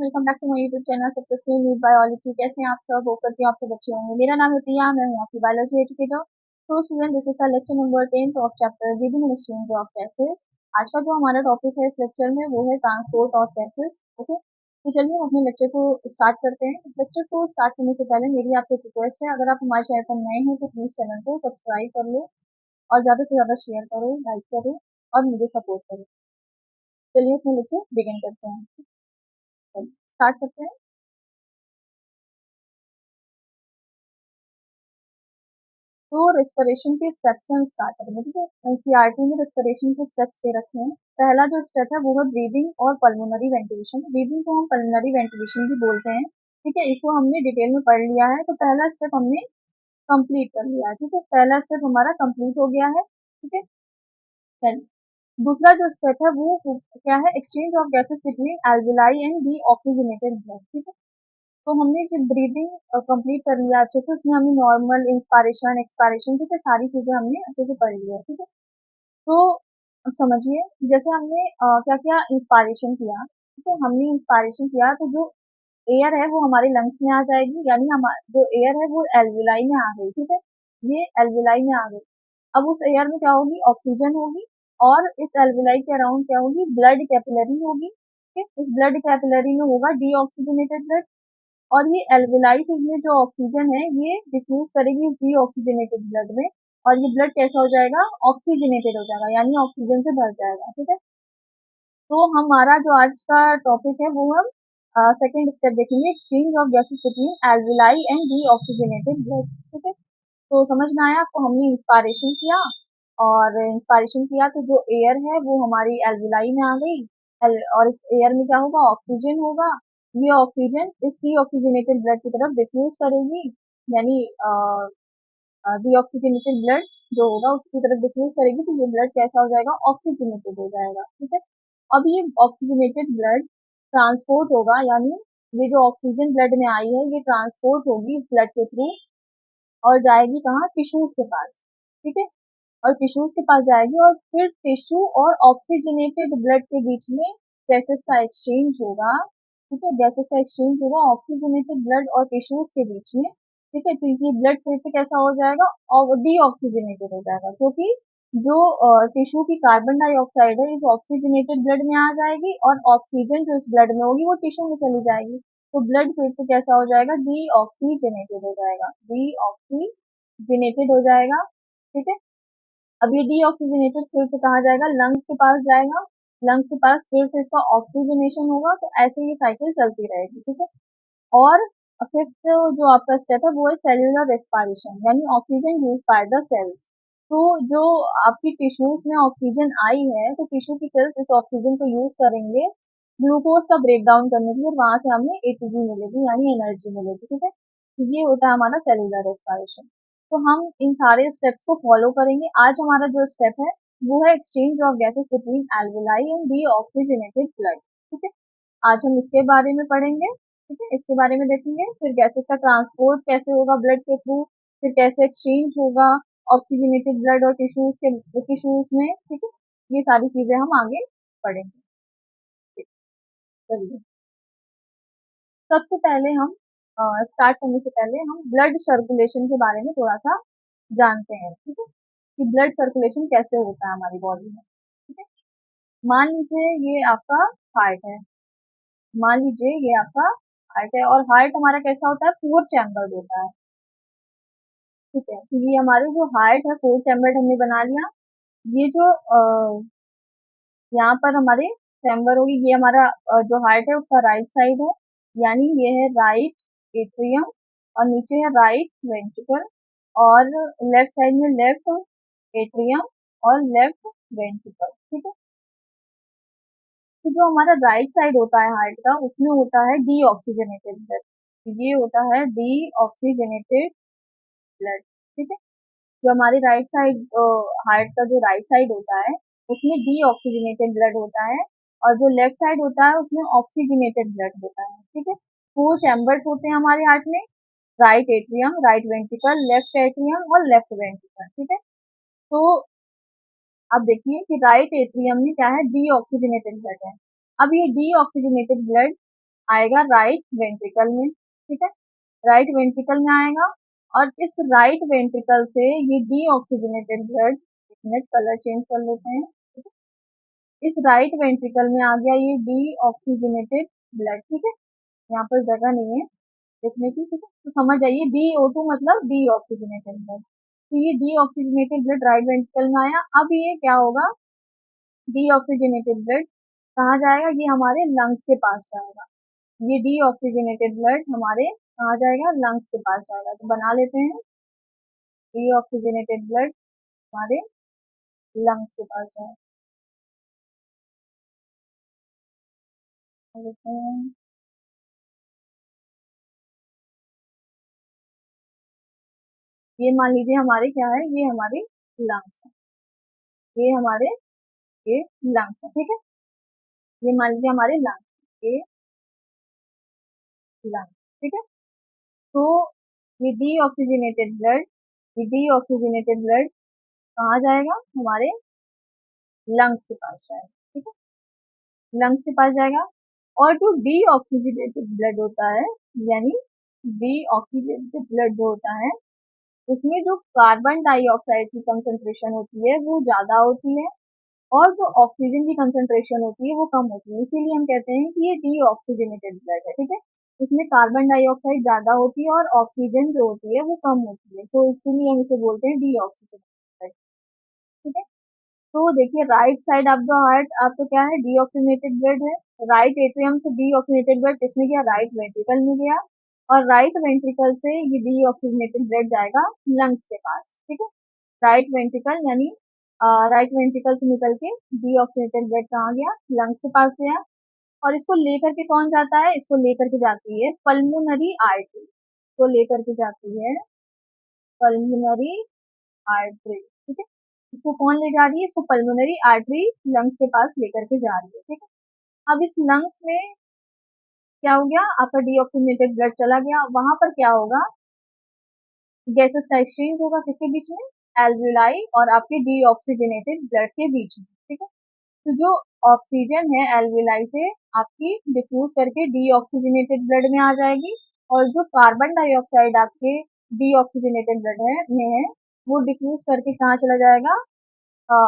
Welcome back to my YouTube channel successful NEET biology. कैसे हैं आप सब? होप करती हूँ आप सब अच्छे होंगे। मेरा नाम है प्रिया, मैं हूँ आपकी बायोलॉजी एजुकेटर। तो student, this is the lecture number 10 of chapter giving and exchange of gases. आज का जो हमारा टॉपिक है इस लेक्चर में वो है ट्रांसपोर्ट ऑफ गैसेस। ओके, तो चलिए हम अपने लेक्चर को स्टार्ट करते हैं। इस लेक्चर को स्टार्ट करने से पहले मेरी आपसे रिक्वेस्ट है, अगर आप हमारे चैनल पर नए हैं तो प्लीज चैनल को सब्सक्राइब कर लो और ज्यादा से ज्यादा शेयर करो, लाइक करो और मुझे सपोर्ट करो। चलिए अपने लेक्चर बिगिन करते हैं, स्टार्ट करते हैं। तो रेस्पिरेशन के स्टेप्स हम स्टार्ट करेंगे। ठीक है, एनसीईआरटी में रेस्पिरेशन के स्टेप्स दे रखे हैं। पहला जो स्टेप है वो है ब्रीदिंग और पल्मोनरी वेंटिलेशन। ब्रीदिंग को हम पल्मोनरी वेंटिलेशन भी बोलते हैं। ठीक है, इसको हमने डिटेल में पढ़ लिया है, तो पहला स्टेप हमने कंप्लीट कर लिया है। ठीक है, पहला स्टेप हमारा कंप्लीट हो गया है। ठीक है, चलिए दूसरा जो स्टेप है वो क्या है? Exchange of gases between alveoli and D oxygenated blood. ठीक है, तो हमने जब ब्रीदिंग कंप्लीट कर लिया अच्छे से, उसमें हमने नॉर्मल इंस्पायरेशन एक्सपायरेशन, ठीक है, सारी चीजें हमने अच्छे से पढ़ लिया। ठीक है, तो अब समझिए, जैसे हमने क्या किया, इंस्पायरेशन किया। ठीक है, हमने इंस्पायरेशन किया तो जो एयर है वो हमारे लंग्स में आ जाएगी, यानी हमारा जो एयर है वो एल्विलाई में आ गई। ठीक है, ये एल्विलाई में आ गई। अब उस एयर में क्या होगी? ऑक्सीजन होगी, और इस एल्विलाई के अराउंड क्या होगी? ब्लड कैपिलरी होगी। ठीक है, इस ब्लड कैपिलरी में होगा डीऑक्सीजनेटेड ब्लड, और ये एल्विलाई में जो ऑक्सीजन है ये डिफ्यूज करेगी इस डीऑक्सीजनेटेड ब्लड में, और ये ब्लड कैसा हो जाएगा? ऑक्सीजनेटेड हो जाएगा, यानी ऑक्सीजन से भर जाएगा। ठीक है, तो हमारा जो आज का टॉपिक है वो हम सेकेंड स्टेप देखेंगे, exchange of gases between alveoli and deoxygenated blood. ठीक है, तो समझ में आया आपको? हमने इंस्पायरेशन किया, और इंस्पायरेशन किया तो जो एयर है वो हमारी एल्विलाई में आ गई, और इस एयर में क्या होगा? ऑक्सीजन होगा। ये ऑक्सीजन इस डीऑक्सीजनेटेड ब्लड की तरफ डिफ्यूज करेगी, यानी डीऑक्सीजनेटेड ब्लड जो होगा उसकी तरफ डिफ्यूज करेगी, तो ये ब्लड कैसा हो जाएगा? ऑक्सीजनेटेड हो जाएगा। ठीक है, अब ये ऑक्सीजनेटेड ब्लड ट्रांसपोर्ट होगा, यानी ये जो ऑक्सीजन ब्लड में आई है ये ट्रांसपोर्ट होगी इस ब्लड के थ्रू, और जाएगी कहाँ? टिश्यूज के पास। ठीक है, और टिश्यूज के पास जाएगी, और फिर टिश्यू और ऑक्सीजनेटेड ब्लड के बीच में गैसेस का एक्सचेंज होगा। ठीक है, गैसेस का एक्सचेंज होगा ऑक्सीजनेटेड ब्लड और टिश्यूज के बीच में। ठीक है, तो ये ब्लड फिर से कैसा हो जाएगा? डीऑक्सीजनेटेड हो जाएगा, क्योंकि जो टिश्यू की कार्बन डाइऑक्साइड है इस ऑक्सीजनेटेड ब्लड में आ जाएगी, और ऑक्सीजन जो इस ब्लड में होगी वो टिश्यू में चली जाएगी, तो ब्लड फिर से कैसा हो जाएगा? डीऑक्सीजनेटेड हो जाएगा, डीऑक्सीजनेटेड हो जाएगा। ठीक है, अब ये डीऑक्सीजनेटेड फिर से कहा जाएगा? लंग्स के पास जाएगा, लंग्स के पास फिर से इसका ऑक्सीजनेशन होगा, तो ऐसे ये साइकिल चलती रहेगी। ठीक है, और फिफ्थ जो आपका स्टेप है वो है सेल्यूलर रेस्पिरेशन, यानी oxygen use by the cells. तो जो आपकी टिश्यूज में ऑक्सीजन आई है तो टिश्यू की सेल्स इस ऑक्सीजन को यूज करेंगे ग्लूकोज का ब्रेक डाउन करने के लिए, वहां से हमें एटीपी मिलेगी, यानी एनर्जी मिलेगी। ठीक है, तो ये होता है हमारा सेल्यूलर रेस्पिरेशन। तो हम इन सारे स्टेप्स को फॉलो करेंगे। आज हमारा जो स्टेप है वो है exchange of gases between alveoli and deoxygenated blood. ठीक है, आज हम इसके बारे में पढ़ेंगे। ठीक है, इसके बारे में देखेंगे, फिर गैसेस का ट्रांसपोर्ट कैसे होगा ब्लड के थ्रू, फिर कैसे एक्सचेंज होगा ऑक्सीजनेटेड ब्लड और टिश्यूज में। ठीक है, ये सारी चीजें हम आगे पढ़ेंगे। चलिए, सबसे पहले हम स्टार्ट करने से पहले हम ब्लड सर्कुलेशन के बारे में थोड़ा सा जानते हैं। ठीक है, कि ब्लड सर्कुलेशन कैसे होता है हमारी बॉडी में। ठीक है, मान लीजिए ये आपका हार्ट है, मान लीजिए ये आपका हार्ट है, और हार्ट हमारा कैसा होता है? फोर चैम्बर्ड होता है। ठीक है, तो ये हमारे जो हार्ट है फोर चैम्बर्ड हमने बना लिया। ये जो यहाँ पर हमारे चैम्बर होगी, ये हमारा जो हार्ट है उसका राइट साइड है, यानी ये है राइट एट्रियम, और नीचे है राइट वेंट्रिकल, और लेफ्ट साइड में लेफ्ट एट्रियम और लेफ्ट वेंट्रिकल। ठीक है, तो जो हमारा राइट साइड होता है हार्ट का उसमें होता है डीऑक्सीजनेटेड ब्लड, ये होता है डीऑक्सीजनेटेड ब्लड। ठीक है, जो हमारे राइट साइड हार्ट का जो राइट साइड होता है उसमें डीऑक्सीजनेटेड ब्लड होता है, और जो लेफ्ट साइड होता है उसमें ऑक्सीजनेटेड ब्लड होता है। ठीक है, फोर चैम्बर्स होते हैं हमारे हार्ट में, right atrium, right ventricle, left atrium और लेफ्ट वेंट्रिकल। ठीक है, तो अब देखिए कि राइट एट्रियम में क्या है? डीऑक्सीजनेटेड ब्लड है। अब ये डीऑक्सीजनेटेड ब्लड आएगा राइट वेंट्रिकल में, ठीक है, राइट वेंट्रिकल में आएगा। और इस राइट वेंट्रिकल से ये डीऑक्सीजनेटेड ब्लड, एक मिनट कलर चेंज कर लेते हैं, ठीक है, इस राइट वेंट्रिकल में आ गया ये डीऑक्सीजनेटेड ब्लड, ठीक है, यहाँ पर जगह नहीं है लिखने की, ठीक है, तो समझ जाइए DO2 मतलब डीऑक्सीजनेटेड ब्लड। तो ये डीऑक्सीजनेटेड ब्लड राइट वेंट्रिकल में आया। अब ये क्या होगा, डीऑक्सीजनेटेड ब्लड कहाँ जाएगा, ये हमारे लंग्स के पास जाएगा। ये डीऑक्सीजनेटेड ब्लड हमारे कहाँ जाएगा, लंग्स के पास जाएगा। तो बना लेते हैं, डीऑक्सीजनेटेड ब्लड हमारे लंग्स के पास जाएगा। लेते हैं, ये मान लीजिए हमारे क्या है, ये हमारे लंग्स है, ये हमारे ये लंग्स है, ठीक है, ये मान लीजिए हमारे लंग्स, ये लंग्स, ठीक है। तो ये डीऑक्सीजनेटेड ब्लड, ये डीऑक्सीजनेटेड ब्लड कहाँ जाएगा, हमारे लंग्स के पास जाएगा, ठीक है, लंग्स के पास जाएगा। और जो डीऑक्सीजनेटेड ब्लड होता है, यानी डीऑक्सीजनेटेड ब्लड जो होता है, उसमें जो कार्बन डाइऑक्साइड की कंसंट्रेशन होती है वो ज्यादा होती है, और जो ऑक्सीजन की कंसंट्रेशन होती है वो कम होती है, इसीलिए हम कहते हैं कि ये डीऑक्सीजनेटेड ब्लड है, ठीक है। इसमें कार्बन डाइऑक्साइड ज्यादा होती है और ऑक्सीजन जो होती है वो कम होती है, तो इसीलिए हम इसे बोलते हैं डीऑक्सीजनेटेड ब्लड, ठीक है। तो देखिए right side of the heart आपको क्या है, डीऑक्सीजनेटेड ब्लड है। राइट एट्रियम से डीऑक्सीजनेटेड ब्लड किसमें गया, राइट वेंट्रिकल में गया। और राइट वेंट्रिकल से ये डीऑक्सीजनेटेड ब्लड जाएगा लंग्स के पास, ठीक है। राइट वेंट्रिकल यानी राइट वेंट्रिकल से निकल के डीऑक्सीजनेटेड ब्लड कहाँ गया, लंग्स के पास गया। और इसको लेकर के कौन जाता है, इसको लेकर के जाती है पल्मोनरी आर्टरी, को लेकर के जाती है पल्मोनरी आर्टरी, ठीक है। इसको कौन ले जा रही है, इसको पल्मोनरी आर्टरी लंग्स के पास लेकर के जा रही है, ठीक है। अब इस लंग्स में क्या हो गया, आपका डीऑक्सीजनेटेड ब्लड चला गया, वहां पर क्या होगा, गैसेस का एक्सचेंज होगा किसके बीच में, एल्विलाई और आपके डीऑक्सीजनेटेड ब्लड के बीच में, ठीक है। तो जो ऑक्सीजन है एल्विलाई से आपकी डिफ्यूज करके डीऑक्सीजनेटेड ब्लड में आ जाएगी, और जो कार्बन डाइऑक्साइड आपके डीऑक्सीजनेटेड ब्लड है में है, वो डिफ्यूज करके कहाँ चला जाएगा,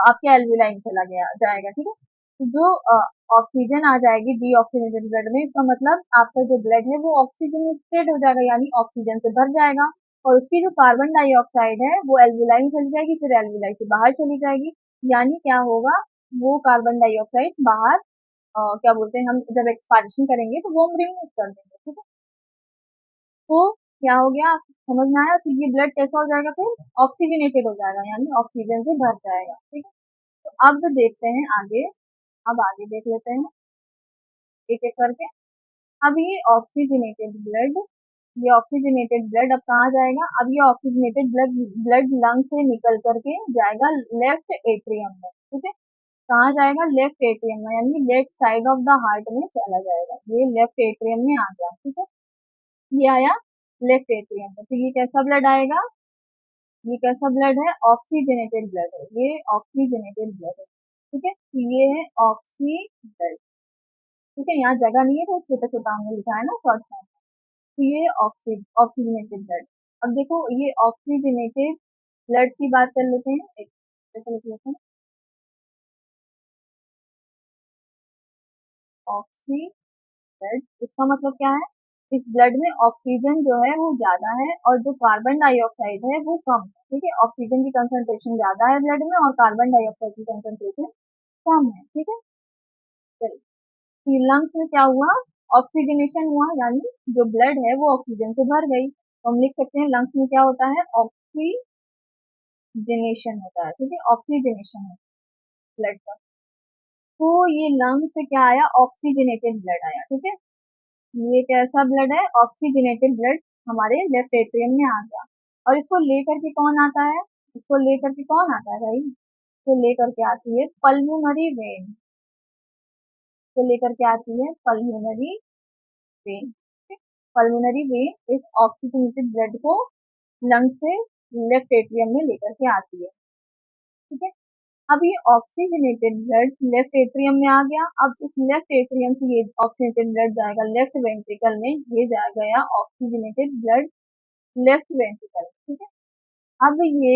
आपके एल्विलाई में चला गया जाएगा, ठीक है। तो जो ऑक्सीजन आ जाएगी डीऑक्सीजनेटेड ब्लड में, इसका मतलब आपका जो ब्लड है वो ऑक्सीजनेटेड हो जाएगा, यानी ऑक्सीजन से भर जाएगा। और उसकी जो कार्बन डाइऑक्साइड है वो एल्विलाई में चली जाएगी, फिर एल्विलाई से बाहर चली जाएगी, यानी क्या होगा, वो कार्बन डाइऑक्साइड बाहर क्या बोलते हैं, हम जब एक्सपायरेशन करेंगे तो वो हम रिमूव कर देंगे, ठीक है। तो क्या हो गया, समझ में आया, तो ये ब्लड कैसा हो जाएगा, फिर ऑक्सीजनेटेड हो जाएगा, यानी ऑक्सीजन से भर जाएगा, ठीक है। तो अब देखते हैं आगे, अब आगे देख लेते हैं एक एक करके। अब ये ऑक्सीजनेटेड ब्लड, ये ऑक्सीजनेटेड ब्लड अब कहाँ जाएगा, अब ये ऑक्सीजनेटेड ब्लड ब्लड लंग से निकल करके जाएगा लेफ्ट एट्रियम में, ठीक है। कहाँ जाएगा, लेफ्ट एट्रियम में, यानी left side of the heart में चला जाएगा, ये लेफ्ट एट्रियम में आ गया, ठीक है, ये आया लेफ्ट एट्रियम में। तो ये कैसा ब्लड आएगा, ये कैसा ब्लड है, ऑक्सीजनेटेड ब्लड है, ये ऑक्सीजनेटेड ब्लड है, ठीक है। तो ये है ऑक्सी ब्लड, ठीक है, यहाँ जगह नहीं है तो छोटा छोटा हमने लिखा है ना शॉर्ट फॉर्म। तो ये ऑक्सीजनेटेड ब्लड। अब देखो ये ऑक्सीजनेटेड ब्लड की बात कर लेते हैं, एक जैसे लिख लेते हैं, ऑक्सी ब्लड, इसका मतलब क्या है, इस ब्लड में ऑक्सीजन जो है वो ज्यादा है और जो कार्बन डाइऑक्साइड है वो कम है, ठीक है। ऑक्सीजन की कंसंट्रेशन ज्यादा है ब्लड में और कार्बन डाइऑक्साइड की कंसंट्रेशन कम है, ठीक है। चलिए लंग्स में क्या हुआ, ऑक्सीजनेशन हुआ, यानी जो ब्लड है वो ऑक्सीजन से भर गई, तो हम लिख सकते हैं लंग्स में क्या होता है, ऑक्सीजनेशन होता है, ठीक है, ऑक्सीजनेशन है ब्लड का। तो ये लंग से क्या आया, ऑक्सीजनेटेड ब्लड आया, ठीक है। ये कैसा ब्लड है, ऑक्सीजनेटेड ब्लड हमारे लेफ्ट एट्रियम में आ गया। और इसको लेकर के कौन आता है, इसको लेकर के कौन आता है भाई, इसको लेकर के आती है पल्मोनरी वेन, इसको लेकर के आती है पल्मोनरी वेन, पल्मोनरी वेन इस ऑक्सीजनेटेड ब्लड को लंग से लेफ्ट एट्रियम में लेकर के आती है, ठीक है। अब ये ऑक्सीजनेटेड ब्लड लेफ्ट एट्रियम में आ गया। अब इस लेफ्ट एट्रियम से ये ऑक्सीजनेटेड ब्लड जाएगा लेफ्ट वेंट्रिकल में, ये जा गया ऑक्सीजनेटेड ब्लड लेफ्ट वेंट्रिकल, ठीक है। अब ये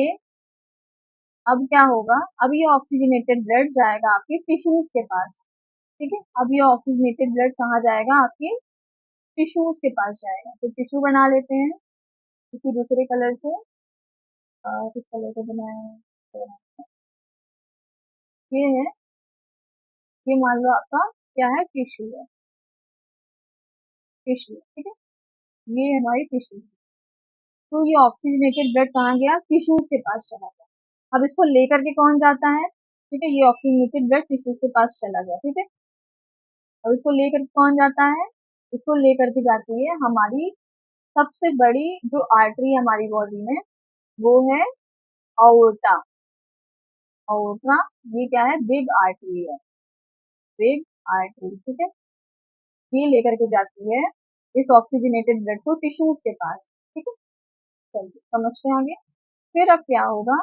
अब क्या होगा, अब ये ऑक्सीजनेटेड ब्लड जाएगा आपके टिश्यूज के पास, ठीक है। अब ये ऑक्सीजनेटेड ब्लड कहाँ जाएगा, आपके टिश्यूज के पास जाएगा। तो टिश्यू बना लेते हैं किसी दूसरे कलर से, किस कलर का बनाया है, तो ये है, ये मान लो आपका क्या है, टिश्यू है, टिश्यू, ठीक है। ये हमारी टिश्यू। तो ये ऑक्सीजनेटेड ब्लड कहाँ गया, टिश्यूज के पास चला गया। अब इसको लेकर के कौन जाता है, ठीक है, ये ऑक्सीजनेटेड ब्लड टिश्यूज के पास चला गया, ठीक है। अब इसको लेकर के कौन जाता है, इसको लेकर के जाती है हमारी सबसे बड़ी जो आर्टरी है हमारी बॉडी में, वो है अओर्टा। अओर्टा ये क्या है, बिग आर्टरी है, बिग आर्टरी, ठीक है। ये लेकर के जाती है इस ऑक्सीजनेटेड ब्लड को टिश्यूज के पास, ठीक है। चलिए समझते हैं आगे। फिर अब क्या होगा,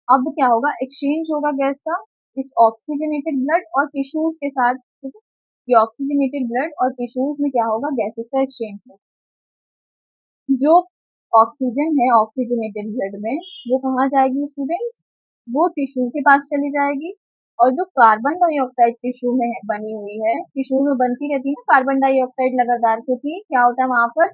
अब क्या होगा, एक्सचेंज होगा गैस का इस ऑक्सीजनेटेड ब्लड और टिश्यूज के साथ, ठीक है। ये ऑक्सीजनेटेड ब्लड और टिश्यूज में क्या होगा, गैसेस का एक्सचेंज होगा। जो ऑक्सीजन है ऑक्सीजनेटेड ब्लड में, वो कहाँ जाएगी स्टूडेंट्स, वो टिश्यू के पास चली जाएगी। और जो कार्बन डाइऑक्साइड टिश्यू में बनी हुई है, टिश्यू में बनती रहती है ना कार्बन डाइऑक्साइड लगातार, क्योंकि क्या होता है वहां पर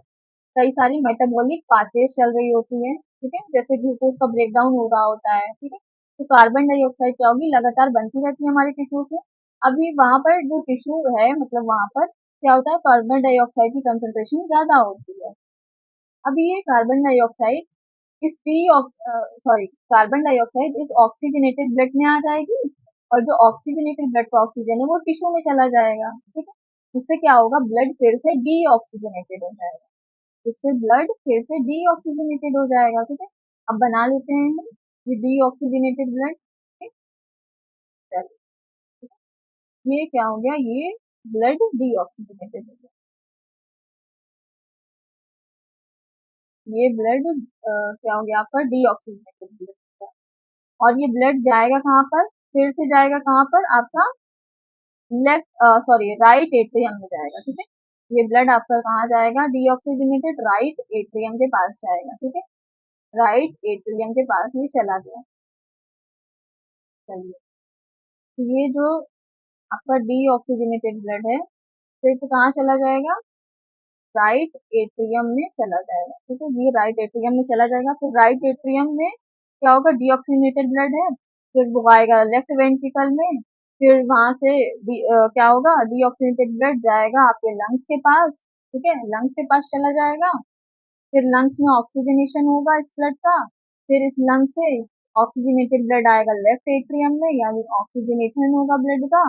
कई सारी मेटाबॉलिक पाथवेज चल रही होती है, ठीक है, जैसे ग्लूकोज का ब्रेकडाउन हो रहा होता है, ठीक है। तो कार्बन डाइऑक्साइड क्या होगी, लगातार बनती रहती है हमारे टिश्यू में। अभी वहां पर जो टिश्यू है, मतलब वहां पर क्या होता है, कार्बन डाइऑक्साइड की कंसेंट्रेशन ज्यादा होती है। अब ये कार्बन डाइऑक्साइड इस टी सॉरी कार्बन डाइऑक्साइड इस ऑक्सीजनेटेड ब्लड में आ जाएगी, और जो ऑक्सीजनेटेड ब्लड का ऑक्सीजन है वो टिश्यू में चला जाएगा, ठीक है। इससे क्या होगा, ब्लड फिर से डीऑक्सीजनेटेड हो जाएगा, इससे ब्लड फिर से डीऑक्सीजनेटेड हो जाएगा, ठीक है। अब बना लेते हैं हम ये डीऑक्सीजनेटेड ब्लड, ठीक है। ये क्या हो गया, ये ब्लड डीऑक्सीजनेटेड हो गया, ये ब्लड क्या हो गया आपका, डीऑक्सीजनेटेड ब्लड। और ये ब्लड जाएगा कहाँ पर, फिर से जाएगा कहाँ पर आपका, लेफ्ट सॉरी राइट एट्रियम में जाएगा, ठीक है। ये ब्लड आपका कहाँ जाएगा, डीऑक्सीजनेटेड राइट एट्रियम के पास जाएगा, ठीक है। राइट एट्रियम के पास ये चला गया। चलिए, तो ये जो आपका डीऑक्सीजनेटेड ब्लड है, फिर से कहाँ चला जाएगा, राइट एट्रियम में चला जाएगा, ठीक है। ये राइट एट्रियम में चला जाएगा। फिर राइट एट्रियम में क्या होगा, डीऑक्सीजनेटेड ब्लड है, फिर वो आएगा लेफ्ट वेंट्रिकल में। फिर वहां से क्या होगा, डीऑक्सीजनेटेड ब्लड जाएगा आपके लंग्स के पास, ठीक है, लंग्स के पास चला जाएगा। फिर लंग्स में ऑक्सीजनेशन होगा इस ब्लड का। फिर इस लंग से ऑक्सीजनेटेड ब्लड आएगा लेफ्ट एट्रियम में, यानी ऑक्सीजनेशन होगा ब्लड का,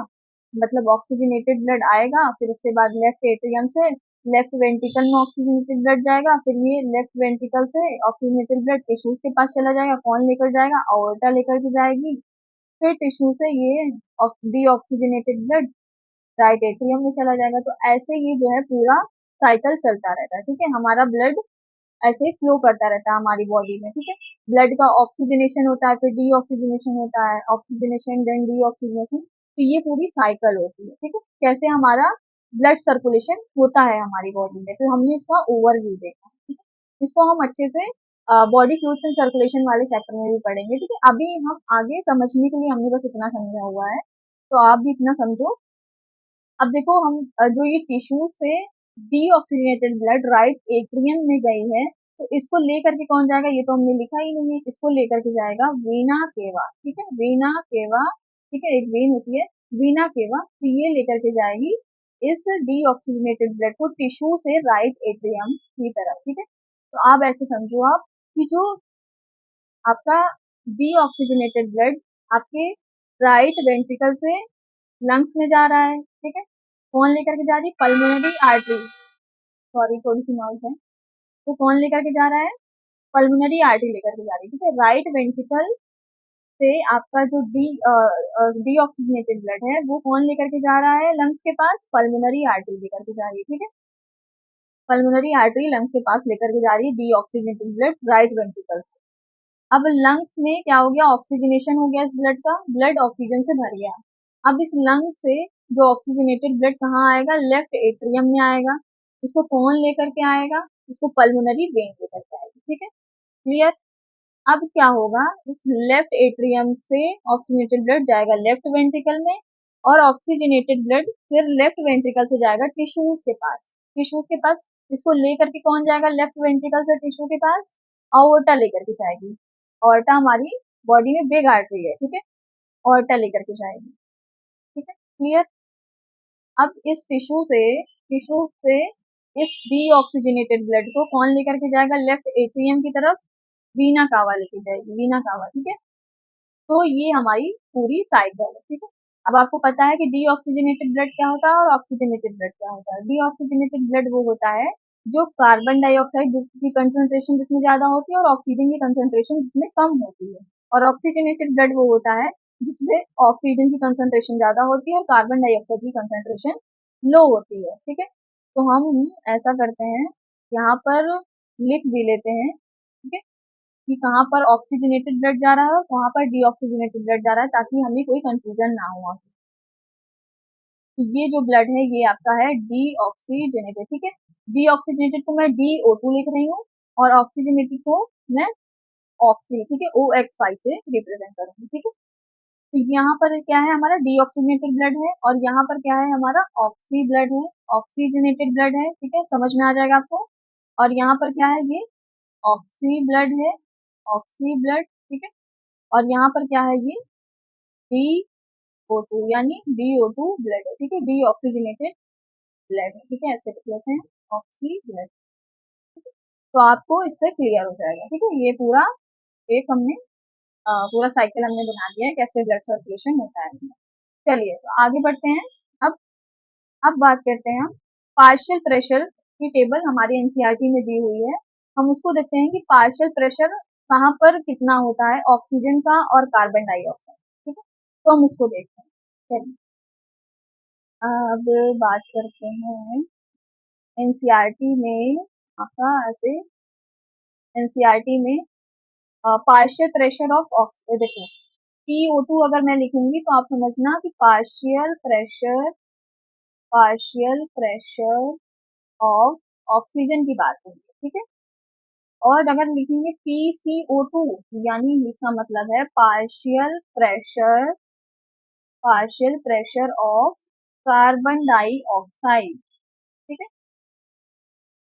मतलब ऑक्सीजनेटेड ब्लड आएगा। फिर उसके बाद लेफ्ट एट्रियम से लेफ्ट वेंट्रिकल में ऑक्सीजनेटेड ब्लड जाएगा। फिर ये लेफ्ट वेंट्रिकल से ऑक्सीजनेटेड ब्लड टिश्यूज के पास चला जाएगा, कौन लेकर जाएगा, अओर्टा लेकर के जाएगी। फिर टिश्यू से ये डीऑक्सीजनेटेड ब्लड राइट एट्रियम में चला जाएगा। तो ऐसे ये जो है पूरा साइकिल चलता रहता है, ठीक है। हमारा ब्लड ऐसे ही फ्लो करता रहता है हमारी बॉडी में, ठीक है। ब्लड का ऑक्सीजनेशन होता है, फिर डीऑक्सीजनेशन होता है, ऑक्सीजनेशन देन डीऑक्सीजनेशन, तो ये पूरी साइकिल होती है, ठीक है, कैसे हमारा ब्लड सर्कुलेशन होता है हमारी बॉडी में। तो हमने इसका ओवरव्यू देखा, ठीक है। इसको हम अच्छे से बॉडी फ्लूइड्स एंड सर्कुलेशन वाले चैप्टर में भी पढ़ेंगे, ठीक है। अभी हम आगे समझने के लिए हमने बस इतना समझा हुआ है, तो आप भी इतना समझो। अब देखो हम जो ये टिश्यू से डीऑक्सीजनेटेड ब्लड राइट एट्रियम में गई है, तो इसको लेकर के कौन जाएगा, ये तो हमने लिखा ही नहीं है। इसको लेकर के जाएगा वीना केवा, ठीक है, वीना केवा, ठीक है, एक वेन होती है वीना केवा, तो ये लेकर के जाएगी इस डीऑक्सीजनेटेड ब्लड को टिश्यू से राइट एट्रियम की तरफ, ठीक है। तो आप ऐसे समझो आप कि जो आपका डीऑक्सीजनेटेड ब्लड आपके राइट वेंट्रिकल से लंग्स में जा रहा है, ठीक है। कौन लेकर के जा रही है, पल्मोनरी आर्टरी, सॉरी थोड़ी सी नॉइज है। तो कौन लेकर के जा रहा है, पल्मोनरी आर्टरी लेकर के जा रही है, ठीक है। राइट वेंट्रिकल से आपका जो डीऑक्सीजनेटेड ब्लड है वो कौन लेकर के जा रहा है लंग्स के पास, पल्मोनरी आर्टरी लेकर के जा रही है, ठीक है। पल्मोनरी आर्टरी लंग्स के पास लेकर के जा रही है डीऑक्सीजनेटेड ब्लड राइट वेंट्रिकल से। अब लंग्स में क्या हो गया, ऑक्सीजनेशन हो गया इस ब्लड का, ब्लड ऑक्सीजन से भर गया। अब इस लंग से जो ऑक्सीजनेटेड ब्लड कहाँ आएगा, लेफ्ट एट्रियम में आएगा। इसको कौन लेकर के आएगा, इसको पल्मोनरी वेन लेकर के आएगी, ठीक है, क्लियर। अब क्या होगा, इस लेफ्ट एट्रियम से ऑक्सीजनेटेड ब्लड जाएगा लेफ्ट वेंट्रिकल में, और ऑक्सीजनेटेड ब्लड फिर लेफ्ट वेंट्रिकल से जाएगा टिश्यूज के पास। टिश्यूज के पास इसको लेकर के कौन जाएगा, लेफ्ट वेंट्रिकल से टिश्यू के पास ऑर्टा लेकर के जाएगी। ऑर्टा हमारी बॉडी में बिग आर्टरी है, ठीक है, ऑर्टा लेकर के जाएगी, ठीक है, क्लियर। अब इस टिश्यू से इस डीऑक्सीजनेटेड ब्लड को कौन लेकर के जाएगा, लेफ्ट एट्रियम की तरफ वीना कावा लेके जाएगी, वीना कावा, ठीक है। तो ये हमारी पूरी साइकिल है, ठीक है। अब आपको पता है कि डीऑक्सीजनेटेड ब्लड क्या होता है और ऑक्सीजनेटेड ब्लड क्या होता है। डीऑक्सीजनेटेड ब्लड वो होता है जो कार्बन डाइऑक्साइड की कंसंट्रेशन जिसमें ज्यादा होती है और ऑक्सीजन की कंसंट्रेशन जिसमें कम होती है। और ऑक्सीजनेटेड ब्लड वो होता है जिसमें ऑक्सीजन की कंसंट्रेशन ज्यादा होती है और कार्बन डाइऑक्साइड की कंसंट्रेशन लो होती है, ठीक है। तो हम ऐसा करते हैं, यहाँ पर लिख भी लेते हैं, ठीक है, कि कहाँ पर ऑक्सीजनेटेड ब्लड जा रहा है और कहाँ पर डीऑक्सीजनेटेड ब्लड जा रहा है, ताकि हमें कोई कंफ्यूजन ना हो। तो ये जो ब्लड है ये आपका है डीऑक्सीजनेटेड, ठीक है। डीऑक्सीजनेटेड को मैं DO2 लिख रही हूँ और ऑक्सीजनेटेड को मैं ऑक्सी, ठीक है, OX5 से रिप्रेजेंट करूंगी, ठीक है। तो यहाँ पर क्या है, हमारा डीऑक्सीजनेटेड ब्लड है और यहाँ पर क्या है, हमारा ऑक्सी ब्लड है, ऑक्सीजनेटेड ब्लड है, ठीक है, समझ में आ जाएगा आपको। और यहाँ पर क्या है, ये ऑक्सी ब्लड है, ऑक्सी ब्लड, ठीक है। और यहाँ पर क्या है, ये DO2 यानी DO2 ब्लड है, ठीक है, डी ऑक्सीजनेटेड ब्लड है, ठीक है, ऐसे लिख लेते हैं ऑक्सी ब्लड। तो आपको इससे क्लियर हो जाएगा, ठीक है। ये पूरा एक हमने पूरा साइकिल हमने बना दिया है कैसे ब्लड सर्कुलेशन होता है। चलिए तो आगे बढ़ते हैं। अब अब बात करते हैं हम पार्शियल प्रेशर की टेबल हमारी एनसीईआरटी में दी हुई है। हम उसको देखते हैं कि पार्शियल प्रेशर कहाँ पर कितना होता है ऑक्सीजन का और कार्बन डाइऑक्साइड, ठीक है। तो हम उसको देखते हैं। चलिए अब बात करते हैं एनसीईआरटी में, आपका ऐसे एनसीईआरटी में पार्शियल प्रेशर ऑफ ऑक्सीजन, देखो PO2 अगर मैं लिखूंगी तो आप समझना कि पार्शियल प्रेशर ऑफ ऑक्सीजन की बात होगी, ठीक है। और अगर लिखेंगे PCO2 यानी इसका मतलब है partial pressure of carbon dioxide, ठीक है,